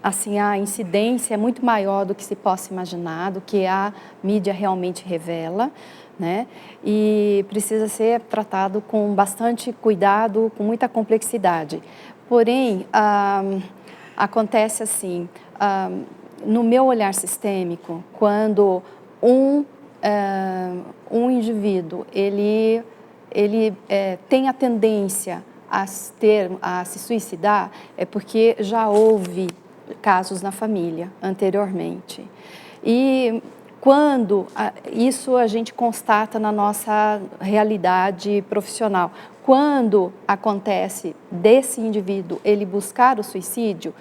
assim, a incidência é muito maior do que se possa imaginar, do que a mídia realmente revela, né? E precisa ser tratado com bastante cuidado, com muita complexidade. Porém, acontece assim, no meu olhar sistêmico, quando um indivíduo, ele tem a tendência a se suicidar, é porque já houve casos na família anteriormente. E Isso a gente constata na nossa realidade profissional. Quando acontece desse indivíduo ele buscar o suicídio,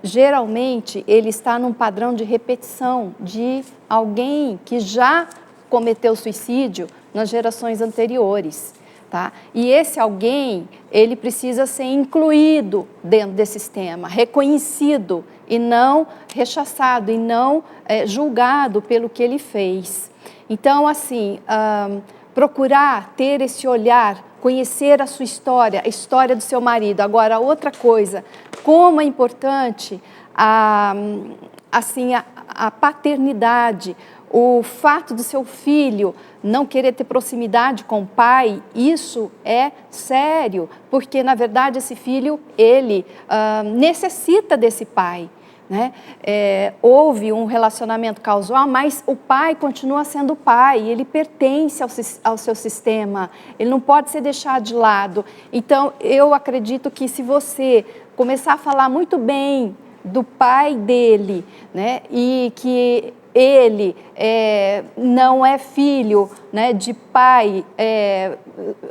geralmente ele está num padrão de repetição de alguém que já cometeu suicídio nas gerações anteriores. Tá? E esse alguém, ele precisa ser incluído dentro desse sistema, reconhecido e não rechaçado, e não julgado pelo que ele fez. Então, assim, procurar ter esse olhar, conhecer a sua história, a história do seu marido. Agora, outra coisa, como é importante a paternidade, o fato do seu filho não querer ter proximidade com o pai, isso é sério, porque, na verdade, esse filho, ele necessita desse pai, né? Houve um relacionamento causal, mas o pai continua sendo pai, ele pertence ao seu sistema, ele não pode ser deixado de lado. Então, eu acredito que se você começar a falar muito bem do pai dele, né, e que ele não é filho, né, de pai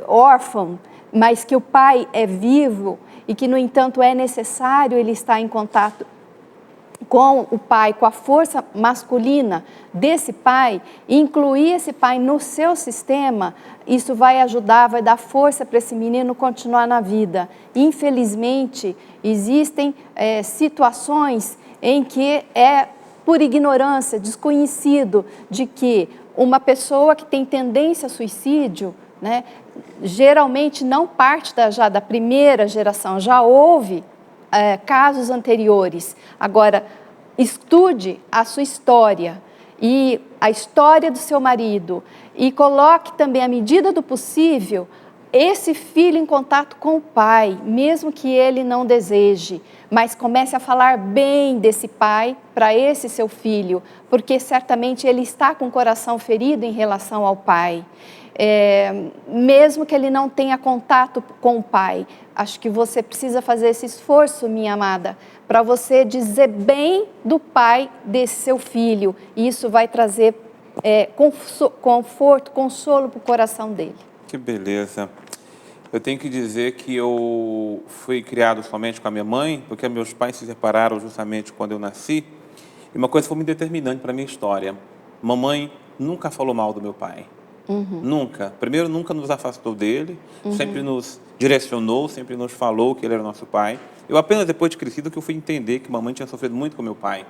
órfão, mas que o pai é vivo e que, no entanto, é necessário ele estar em contato com o pai, com a força masculina desse pai, incluir esse pai no seu sistema, isso vai ajudar, vai dar força para esse menino continuar na vida. Infelizmente, existem situações em que por ignorância, desconhecido de que uma pessoa que tem tendência a suicídio, né, geralmente não parte já da primeira geração, já houve casos anteriores. Agora, estude a sua história e a história do seu marido e coloque também, à medida do possível, esse filho em contato com o pai, mesmo que ele não deseje, mas comece a falar bem desse pai para esse seu filho, porque certamente ele está com o coração ferido em relação ao pai. Mesmo que ele não tenha contato com o pai, acho que você precisa fazer esse esforço, minha amada, para você dizer bem do pai desse seu filho, e isso vai trazer conforto, consolo para o coração dele. Que beleza. Eu tenho que dizer que eu fui criado somente com a minha mãe, porque meus pais se separaram justamente quando eu nasci. E uma coisa foi muito determinante para a minha história. Mamãe nunca falou mal do meu pai. Nunca. Primeiro, nunca nos afastou dele, sempre nos direcionou, sempre nos falou que ele era nosso pai. Eu apenas depois de crescido que eu fui entender que mamãe tinha sofrido muito com meu pai.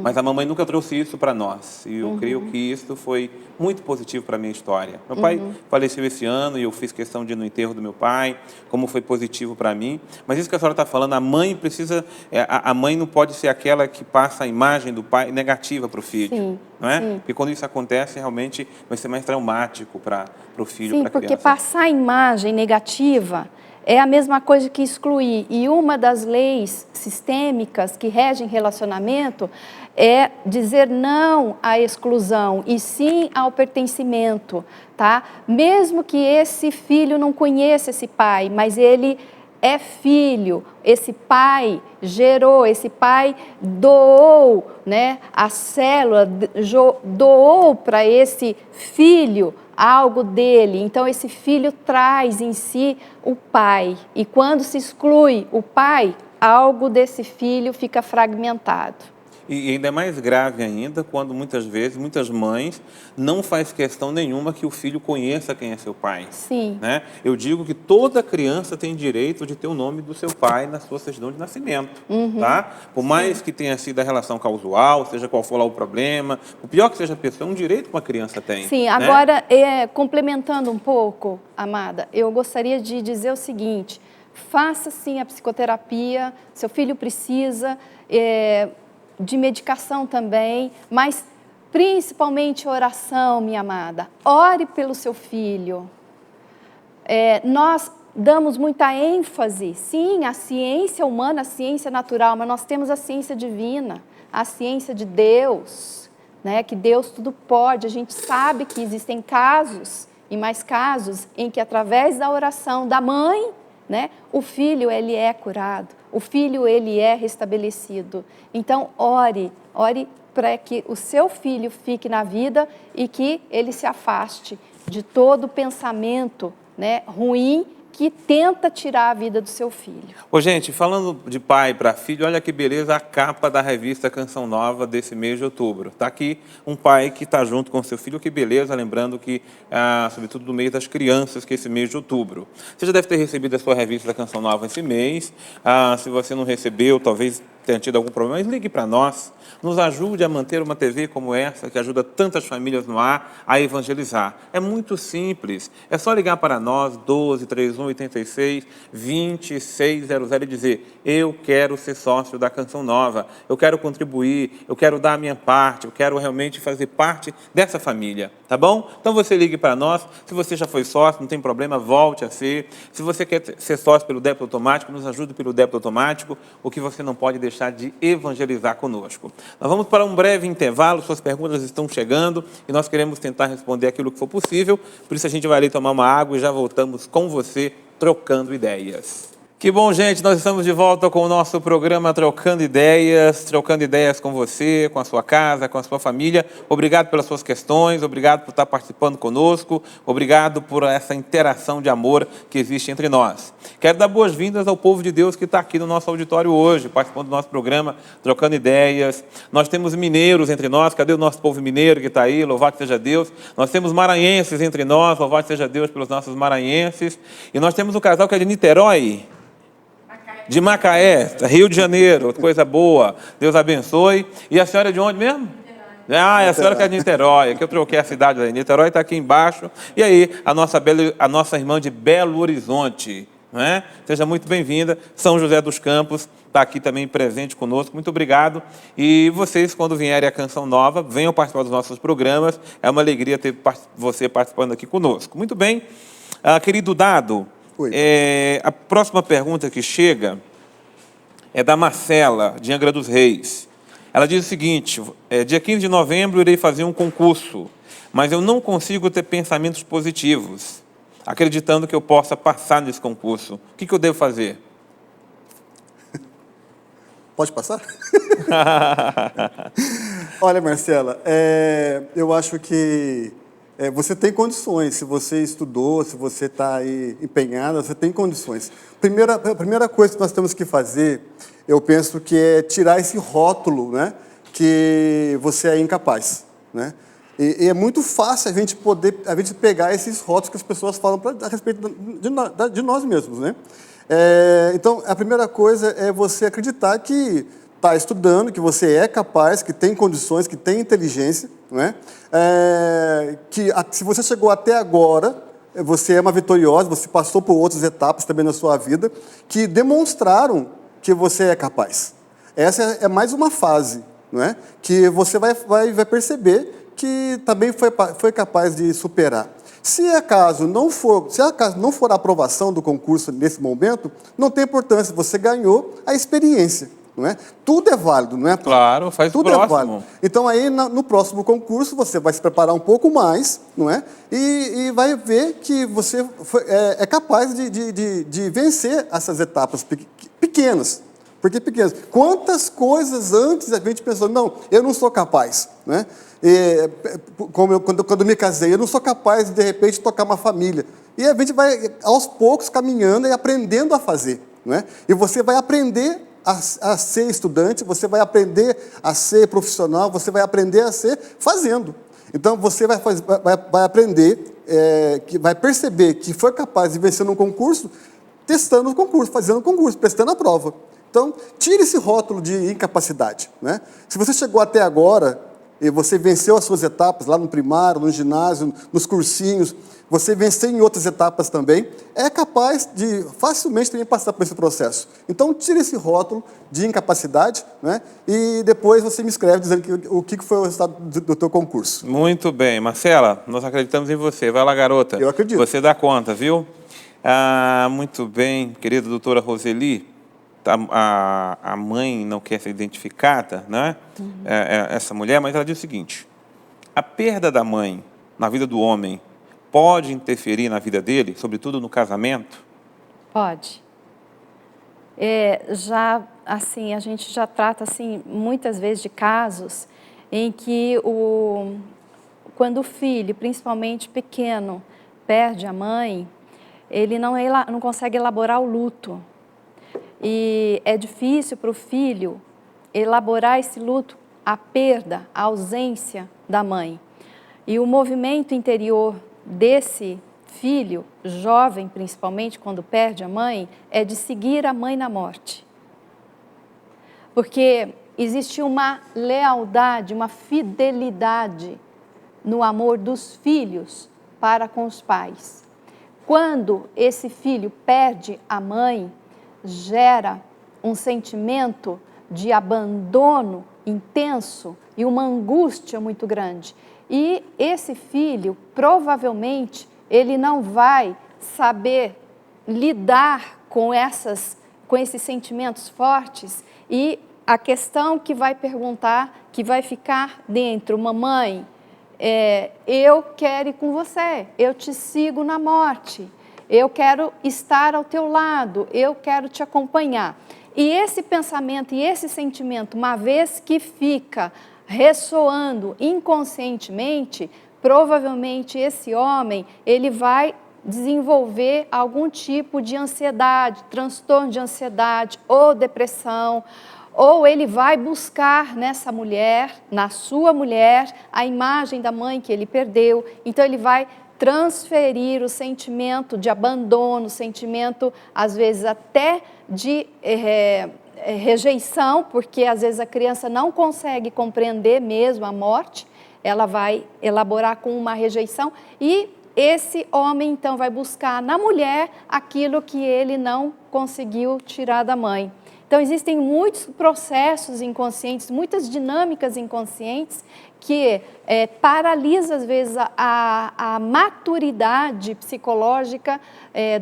Mas a mamãe nunca trouxe isso para nós. E eu creio que isso foi muito positivo para a minha história. Meu pai faleceu esse ano e eu fiz questão de ir no enterro do meu pai, como foi positivo para mim. Mas isso que a senhora está falando, a mãe precisa... a mãe não pode ser aquela que passa a imagem do pai negativa para o filho. Sim, não é? sim. Porque quando isso acontece, realmente vai ser mais traumático para o filho, Sim, para a criança. porque passar a imagem negativa é a mesma coisa que excluir. E uma das leis sistêmicas que regem relacionamento é dizer não à exclusão e sim ao pertencimento, tá? Mesmo que esse filho não conheça esse pai, mas ele é filho, esse pai gerou, esse pai doou, né, a célula, doou para esse filho algo dele. Então, esse filho traz em si o pai. E quando se exclui o pai, algo desse filho fica fragmentado. E ainda é mais grave ainda quando muitas vezes, muitas mães não faz questão nenhuma que o filho conheça quem é seu pai. Sim. Né? Eu digo que toda criança tem direito de ter o nome do seu pai na sua certidão de nascimento. Tá? Por mais que tenha sido a relação causal, seja qual for lá o problema, o pior que seja a pessoa, é um direito que uma criança tem. Sim, né? agora, complementando um pouco, amada, eu gostaria de dizer o seguinte: faça sim a psicoterapia, seu filho precisa... de medicação também, mas principalmente oração, minha amada. Ore pelo seu filho. Nós damos muita ênfase, sim, à ciência humana, à ciência natural, mas nós temos a ciência divina, a ciência de Deus, né? Que Deus tudo pode. A gente sabe que existem casos, e mais casos, em que através da oração da mãe, né, o filho ele é curado, o filho ele é restabelecido. Então ore para que o seu filho fique na vida e que ele se afaste de todo pensamento, né, ruim que tenta tirar a vida do seu filho. Ô, gente, falando de pai para filho, olha que beleza a capa da revista Canção Nova desse mês de outubro. Está aqui um pai que está junto com seu filho, que beleza, lembrando que, sobretudo do mês das crianças, que é esse mês de outubro. Você já deve ter recebido a sua revista da Canção Nova esse mês. Se você não recebeu, talvez tenha tido algum problema, mas ligue para nós. Nos ajude a manter uma TV como essa, que ajuda tantas famílias no ar a evangelizar. É muito simples. É só ligar para nós, 12 31 86 2600 e dizer: eu quero ser sócio da Canção Nova, eu quero contribuir, eu quero dar a minha parte, eu quero realmente fazer parte dessa família, tá bom? Então você ligue para nós. Se você já foi sócio, não tem problema, volte a ser. Se você quer ser sócio pelo débito automático, nos ajude pelo débito automático. O que você não pode deixar de evangelizar conosco. Nós vamos para um breve intervalo, suas perguntas estão chegando e nós queremos tentar responder aquilo que for possível. Por isso a gente vai ali tomar uma água e já voltamos com você, trocando ideias. Que bom, gente, nós estamos de volta com o nosso programa trocando ideias com você, com a sua casa, com a sua família. Obrigado pelas suas questões, obrigado por estar participando conosco, obrigado por essa interação de amor que existe entre nós. Quero dar boas-vindas ao povo de Deus que está aqui no nosso auditório hoje, participando do nosso programa Trocando Ideias. Nós temos mineiros entre nós, cadê o nosso povo mineiro que está aí? Louvado seja Deus. Nós temos maranhenses entre nós, louvado seja Deus pelos nossos maranhenses. E nós temos um casal que é de Niterói, de Macaé, Rio de Janeiro, coisa boa, Deus abençoe. E a senhora é de onde mesmo? É a senhora que é de Niterói, que eu troquei a cidade aí. Niterói está aqui embaixo. E aí, a nossa irmã de Belo Horizonte, não é? Seja muito bem-vinda. São José dos Campos está aqui também presente conosco. Muito obrigado. E vocês, quando vierem a Canção Nova, venham participar dos nossos programas. É uma alegria ter você participando aqui conosco. Muito bem. Querido Dado, a próxima pergunta que chega é da Marcela, de Angra dos Reis. Ela diz o seguinte: dia 15 de novembro irei fazer um concurso, mas eu não consigo ter pensamentos positivos, acreditando que eu possa passar nesse concurso. O que eu devo fazer? Pode passar? Olha, Marcela, eu acho que você tem condições. Se você estudou, se você está aí empenhada, você tem condições. A primeira coisa que nós temos que fazer, eu penso que é tirar esse rótulo, né, que você é incapaz, né? E é muito fácil a gente pegar esses rótulos que as pessoas falam a respeito de nós mesmos, né? Então, a primeira coisa é você acreditar que está estudando, que você é capaz, que tem condições, que tem inteligência, não é? Que se você chegou até agora, você é uma vitoriosa, você passou por outras etapas também na sua vida, que demonstraram que você é capaz. Essa é mais uma fase, não é? Que você vai perceber que também foi capaz de superar. Se acaso não for a aprovação do concurso nesse momento, não tem importância, você ganhou a experiência, não é? Tudo é válido, não é? Claro, faz tudo o próximo. É válido. Então aí no próximo concurso você vai se preparar um pouco mais, não é? E vai ver que você é capaz de vencer essas etapas pequenas. Porque pequenas. Quantas coisas antes a gente pensou, não, eu não sou capaz, né? Quando eu me casei, eu não sou capaz de repente tocar uma família. E a gente vai aos poucos caminhando e aprendendo a fazer, não é? E você vai aprender a ser estudante, você vai aprender a ser profissional, você vai aprender a ser fazendo. Então você vai aprender, vai perceber que foi capaz de vencer num concurso, testando o concurso, fazendo o concurso, prestando a prova. Então, tire esse rótulo de incapacidade, né? Se você chegou até agora e você venceu as suas etapas lá no primário, no ginásio, nos cursinhos, você venceu em outras etapas também, é capaz de facilmente também passar por esse processo. Então, tire esse rótulo de incapacidade, né? E depois você me escreve dizendo o que foi o resultado do teu concurso. Muito bem. Marcela, nós acreditamos em você. Vai lá, garota. Eu acredito. Você dá conta, viu? Muito bem, querida doutora Roseli. A mãe não quer ser identificada, né? Essa mulher, mas ela diz o seguinte: a perda da mãe na vida do homem pode interferir na vida dele, sobretudo no casamento? Pode. A gente já trata assim muitas vezes de casos em que quando o filho, principalmente pequeno, perde a mãe, ele não consegue elaborar o luto. E é difícil para o filho elaborar esse luto, a perda, a ausência da mãe. E o movimento interior desse filho, jovem principalmente, quando perde a mãe, é de seguir a mãe na morte. Porque existe uma lealdade, uma fidelidade no amor dos filhos para com os pais. Quando esse filho perde a mãe, gera um sentimento de abandono intenso e uma angústia muito grande. E esse filho, provavelmente, ele não vai saber lidar com esses sentimentos fortes, e a questão que vai perguntar, que vai ficar dentro: mamãe, eu quero ir com você, eu te sigo na morte, eu quero estar ao teu lado, eu quero te acompanhar. E esse pensamento e esse sentimento, uma vez que fica ressoando inconscientemente, provavelmente esse homem, ele vai desenvolver algum tipo de ansiedade, transtorno de ansiedade ou depressão, ou ele vai buscar nessa mulher, na sua mulher, a imagem da mãe que ele perdeu. Então ele vai transferir o sentimento de abandono, o sentimento, às vezes, até de rejeição, porque às vezes a criança não consegue compreender mesmo a morte, ela vai elaborar com uma rejeição, e esse homem então vai buscar na mulher aquilo que ele não conseguiu tirar da mãe. Então existem muitos processos inconscientes, muitas dinâmicas inconscientes que paralisa às vezes a maturidade psicológica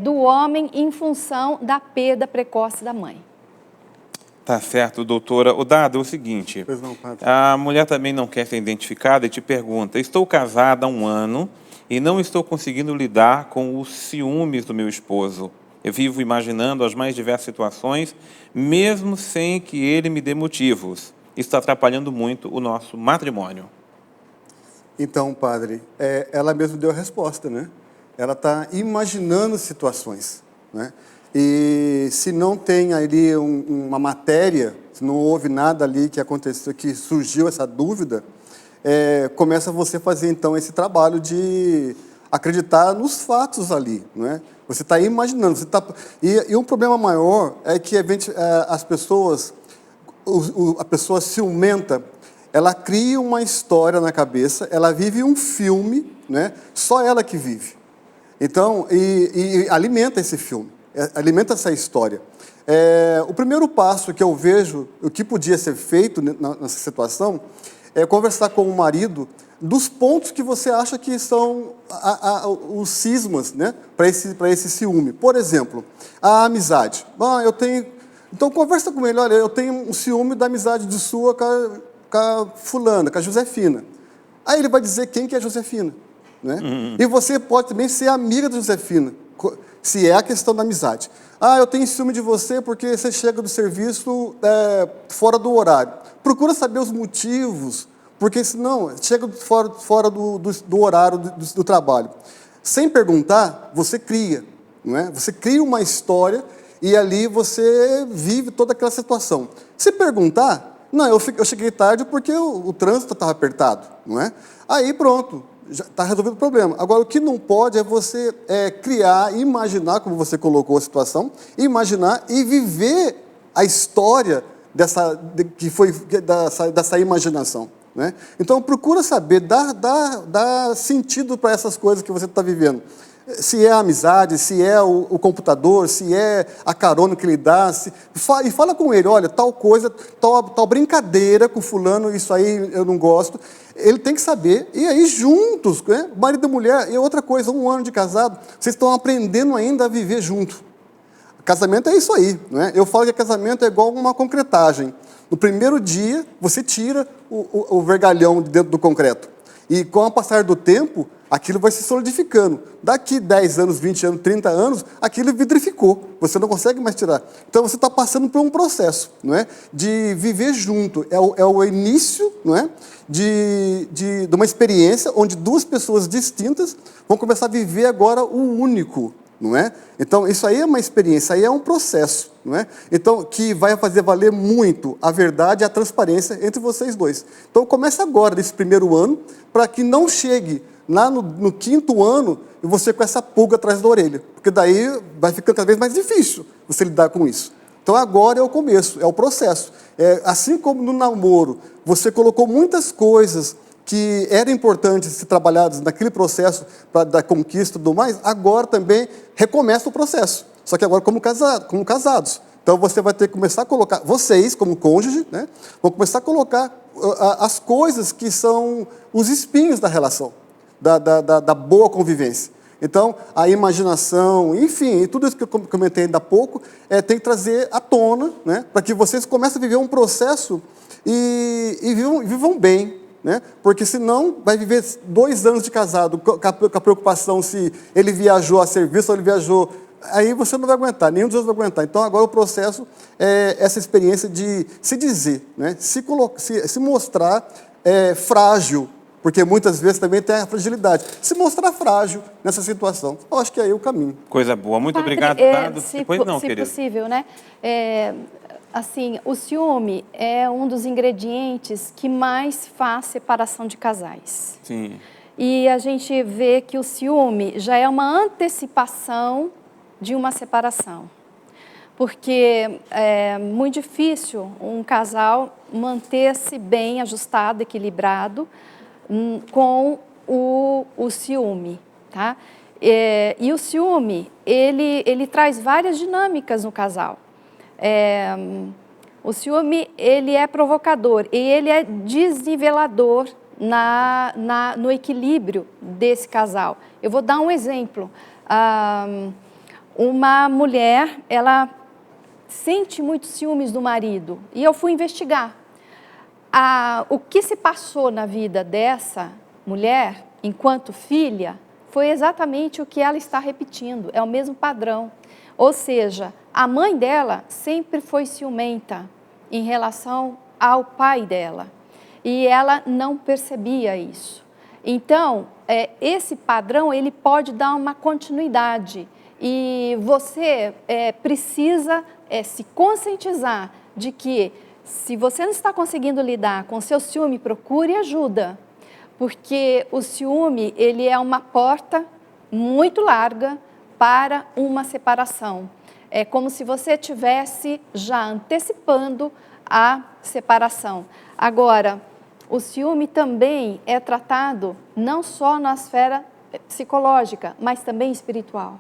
do homem em função da perda precoce da mãe. Tá certo, doutora. O Dado, é o seguinte, Pois não, padre. a mulher também não quer ser identificada e te pergunta: estou casada há 1 ano e não estou conseguindo lidar com os ciúmes do meu esposo. Eu vivo imaginando as mais diversas situações, mesmo sem que ele me dê motivos. Isso está atrapalhando muito o nosso matrimônio. Então, padre, ela mesmo deu a resposta, né? Ela está imaginando situações, né? E se não tem ali uma matéria, se não houve nada ali que aconteceu, que surgiu essa dúvida, começa você a fazer então esse trabalho de acreditar nos fatos ali, não é? Você está imaginando, e um problema maior é que as pessoas, a pessoa ciumenta, ela cria uma história na cabeça, ela vive um filme, né? Só ela que vive. Então, e alimenta esse filme, alimenta essa história. O primeiro passo que eu vejo, o que podia ser feito nessa situação, é conversar com o marido dos pontos que você acha que são os cismas, né, para esse ciúme. Por exemplo, a amizade. Então conversa com ele: olha, eu tenho um ciúme da amizade de sua com a fulana, com a Josefina. Aí ele vai dizer quem que é a Josefina, né? E você pode também ser amiga da Josefina, se é a questão da amizade. Eu tenho ciúme de você porque você chega do serviço fora do horário. Procura saber os motivos, porque senão chega fora do horário do trabalho. Sem perguntar, você cria, não é? Você cria uma história e ali você vive toda aquela situação. Se perguntar, não, eu cheguei tarde porque o trânsito estava apertado, não é? Aí pronto, já está resolvido o problema. Agora, o que não pode é você criar, imaginar, como você colocou a situação, imaginar e viver a história dessa imaginação, né? Então, procura saber, dar sentido para essas coisas que você está vivendo. Se é a amizade, se é o computador, se é a carona que ele dá. E fala com ele: olha, tal coisa, tal brincadeira com fulano, isso aí eu não gosto. Ele tem que saber. E aí, juntos, né, marido e mulher, e outra coisa, 1 ano de casado, vocês estão aprendendo ainda a viver junto. Casamento é isso aí, né? Eu falo que casamento é igual uma concretagem. No primeiro dia, você tira o vergalhão de dentro do concreto. E com o passar do tempo, Aquilo vai se solidificando. Daqui 10 anos, 20 anos, 30 anos, aquilo vitrificou. Você não consegue mais tirar. Então, você está passando por um processo, não é? De viver junto. É o início, não é? De uma experiência onde duas pessoas distintas vão começar a viver agora o único, não é? Então, isso aí é uma experiência, aí é um processo, não é? Então, que vai fazer valer muito a verdade e a transparência entre vocês dois. Então, começa agora, nesse primeiro ano, para que não chegue lá no quinto ano e você com essa pulga atrás da orelha, porque daí vai ficando cada vez mais difícil você lidar com isso. Então, agora é o começo, é o processo. Assim como no namoro, você colocou muitas coisas que eram importantes ser trabalhadas naquele processo da conquista e tudo mais, agora também recomeça o processo, só que agora como casados. Então, você vai ter que começar a colocar, vocês, como cônjuge, né, vão começar a colocar as coisas que são os espinhos da relação, da boa convivência. Então, a imaginação, enfim, tudo isso que eu comentei ainda há pouco, tem que trazer à tona, né, para que vocês comecem a viver um processo e vivam bem, né? Porque senão vai viver 2 anos de casado com a preocupação se ele viajou a serviço ou ele viajou. Aí você não vai aguentar, nenhum dos dois vai aguentar. Então, agora o processo é essa experiência de se dizer, né, se mostrar frágil, porque muitas vezes também tem a fragilidade. Se mostrar frágil nessa situação, eu acho que é aí o caminho. Coisa boa. Muito Padre, obrigado. Depois não, se querido. possível, né? Assim, o ciúme é um dos ingredientes que mais faz separação de casais. Sim. E a gente vê que o ciúme já é uma antecipação de uma separação. Porque é muito difícil um casal manter-se bem ajustado, equilibrado, com o ciúme, tá? E o ciúme, ele traz várias dinâmicas no casal. O ciúme, ele é provocador e ele é desnivelador no equilíbrio desse casal. Eu vou dar um exemplo. Uma mulher, ela sente muitos ciúmes do marido e eu fui investigar. O que se passou na vida dessa mulher, enquanto filha, foi exatamente o que ela está repetindo, é o mesmo padrão. Ou seja, a mãe dela sempre foi ciumenta em relação ao pai dela e ela não percebia isso. Então, esse padrão ele pode dar uma continuidade e você precisa se conscientizar de que se você não está conseguindo lidar com o seu ciúme, procure ajuda, porque o ciúme ele é uma porta muito larga para uma separação. É como se você estivesse já antecipando a separação. Agora, o ciúme também é tratado não só na esfera psicológica, mas também espiritual,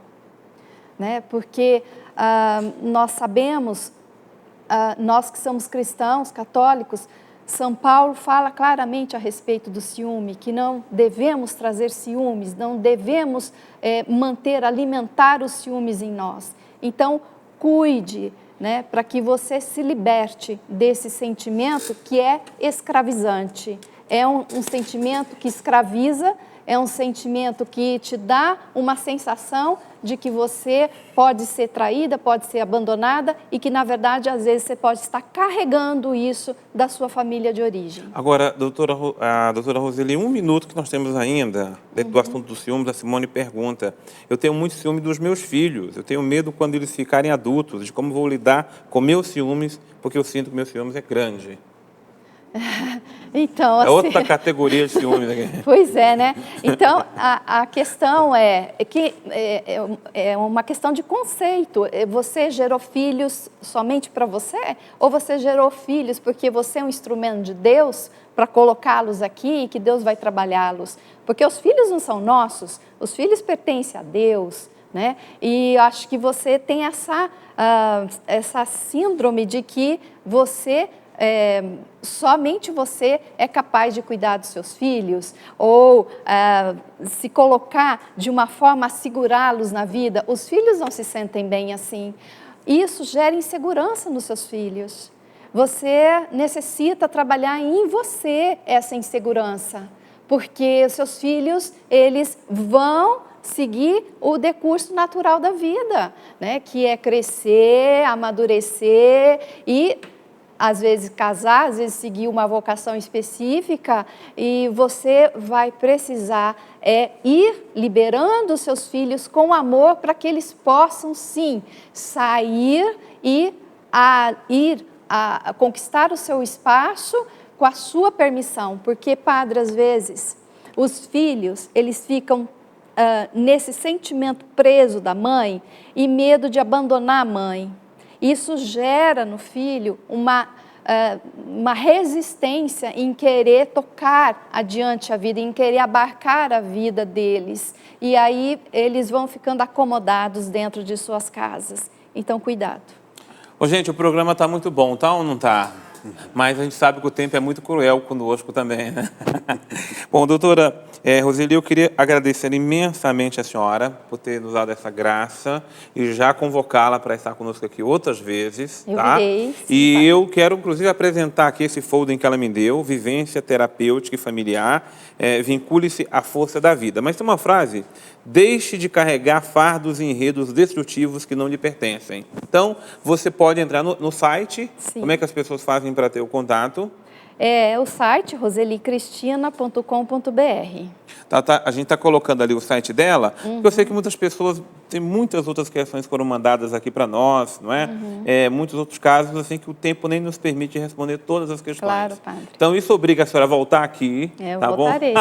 né? Porque nós sabemos, nós que somos cristãos, católicos, São Paulo fala claramente a respeito do ciúme, que não devemos trazer ciúmes, não devemos alimentar os ciúmes em nós. Então, cuide, né, para que você se liberte desse sentimento que é escravizante. É um sentimento que escraviza, é um sentimento que te dá uma sensação de que você pode ser traída, pode ser abandonada e que, na verdade, às vezes você pode estar carregando isso da sua família de origem. Agora, a doutora Roseli, 1 minuto que nós temos ainda, dentro do assunto do ciúmes, a Simone pergunta: eu tenho muito ciúme dos meus filhos, eu tenho medo quando eles ficarem adultos, de como vou lidar com meus ciúmes, porque eu sinto que meus ciúmes é grande. Então, assim, é outra categoria de ciúmes aqui. Pois é, né? Então, a questão é que é uma questão de conceito. Você gerou filhos somente para você? Ou você gerou filhos porque você é um instrumento de Deus para colocá-los aqui e que Deus vai trabalhá-los? Porque os filhos não são nossos, os filhos pertencem a Deus, né? E acho que você tem essa síndrome de que você... somente você é capaz de cuidar dos seus filhos ou se colocar de uma forma a segurá-los na vida. Os filhos não se sentem bem assim. Isso gera insegurança nos seus filhos. Você necessita trabalhar em você essa insegurança, porque os seus filhos, eles vão seguir o decurso natural da vida, né? Que é crescer, amadurecer e, às vezes, casar, às vezes, seguir uma vocação específica, e você vai precisar ir liberando os seus filhos com amor para que eles possam, sim, sair e ir a conquistar o seu espaço com a sua permissão, porque, padre, às vezes, os filhos, eles ficam nesse sentimento preso da mãe e medo de abandonar a mãe. Isso gera no filho uma resistência em querer tocar adiante a vida, em querer abarcar a vida deles. E aí eles vão ficando acomodados dentro de suas casas. Então, cuidado. Ô, gente, o programa está muito bom, tá ou não está? Mas a gente sabe que o tempo é muito cruel conosco também, né? Bom, doutora Roseli, eu queria agradecer imensamente a senhora por ter nos dado essa graça e já convocá-la para estar conosco aqui outras vezes, tá? Virei, sim, e eu quero, inclusive, apresentar aqui esse folder que ela me deu, Vivência Terapêutica e Familiar, Vincule-se à Força da Vida. Mas tem uma frase: deixe de carregar fardos e enredos destrutivos que não lhe pertencem. Então, você pode entrar no site. Sim. Como é que as pessoas fazem para ter o contato? É o site roselicristina.com.br. A gente está colocando ali o site dela, porque eu sei que muitas pessoas, tem muitas outras questões que foram mandadas aqui para nós, não é? Muitos outros casos, assim, que o tempo nem nos permite responder todas as questões. Claro, padre. Então, isso obriga a senhora a voltar aqui, Eu tá voltarei. bom?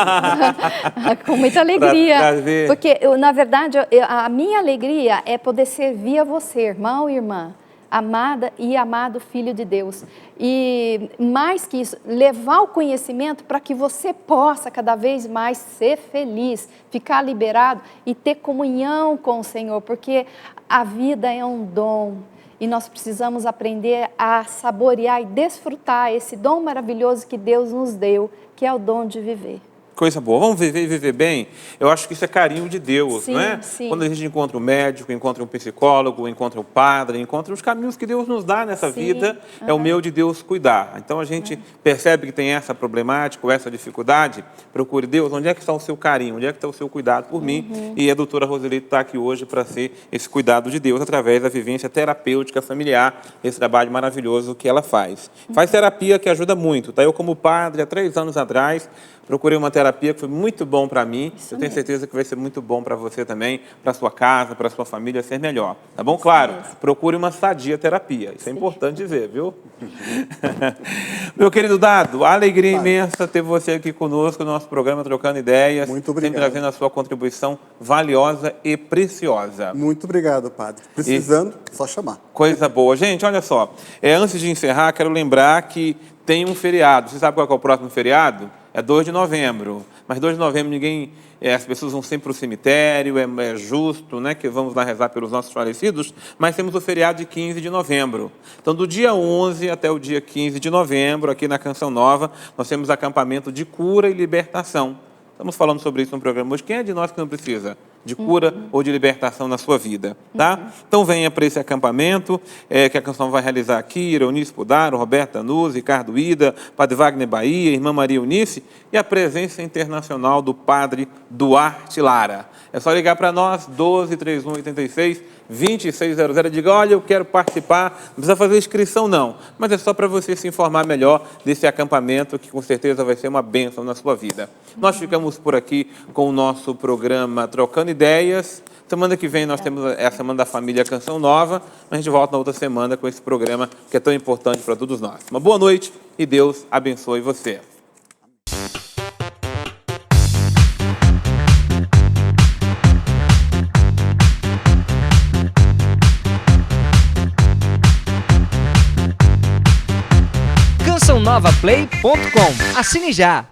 Com muita alegria. Pra trazer. Porque, na verdade, a minha alegria é poder servir a você, irmão e irmã, amada e amado Filho de Deus. E, mais que isso, levar o conhecimento para que você possa cada vez mais ser feliz, ficar liberado e ter comunhão com o Senhor, porque a vida é um dom e nós precisamos aprender a saborear e desfrutar esse dom maravilhoso que Deus nos deu, que é o dom de viver. Coisa boa. Vamos viver e viver bem? Eu acho que isso é carinho de Deus, Sim, não é? sim. Quando a gente encontra um médico, encontra um psicólogo, encontra um padre, encontra os caminhos que Deus nos dá nessa Sim. vida, é o meu de Deus cuidar. Então, a gente percebe que tem essa problemática, ou essa dificuldade, procure Deus, onde é que está o seu carinho, onde é que está o seu cuidado por mim? E a doutora Roseli está aqui hoje para ser esse cuidado de Deus através da vivência terapêutica familiar, esse trabalho maravilhoso que ela faz. Faz terapia que ajuda muito, tá? Eu, como padre, há 3 anos atrás, procurei uma terapia que foi muito bom para mim. Eu tenho certeza que vai ser muito bom para você também, para sua casa, para sua família ser melhor. Tá bom? Claro, procure uma sadia terapia. Isso é importante dizer, viu? Meu querido Dado, alegria imensa ter você aqui conosco no nosso programa Trocando Ideias. Muito obrigado. Sempre trazendo a sua contribuição valiosa e preciosa. Muito obrigado, padre. Precisando, só chamar. Coisa boa. Gente, olha só. Antes de encerrar, quero lembrar que tem um feriado. Você sabe qual é o próximo feriado? É 2 de novembro. Mas 2 de novembro as pessoas vão sempre para o cemitério, é justo, né, que vamos lá rezar pelos nossos falecidos, mas temos o feriado de 15 de novembro. Então, do dia 11 até o dia 15 de novembro, aqui na Canção Nova, nós temos acampamento de cura e libertação. Estamos falando sobre isso no programa hoje. Quem é de nós que não precisa de cura ou de libertação na sua vida, tá? Então venha para esse acampamento que a Canção vai realizar aqui, Eunice Podaro, Roberta Nuz, Ricardo Ida, Padre Wagner Bahia, Irmã Maria Eunice e a presença internacional do Padre Duarte Lara. É só ligar para nós, 12 31 86 2600. Diga, olha, eu quero participar, não precisa fazer inscrição não, mas é só para você se informar melhor desse acampamento que com certeza vai ser uma bênção na sua vida. Nós ficamos por aqui com o nosso programa Trocando Ideias. Semana que vem nós temos a Semana da Família Canção Nova, a gente volta na outra semana com esse programa que é tão importante para todos nós. Uma boa noite e Deus abençoe você. CançãoNovaPlay.com. Assine já!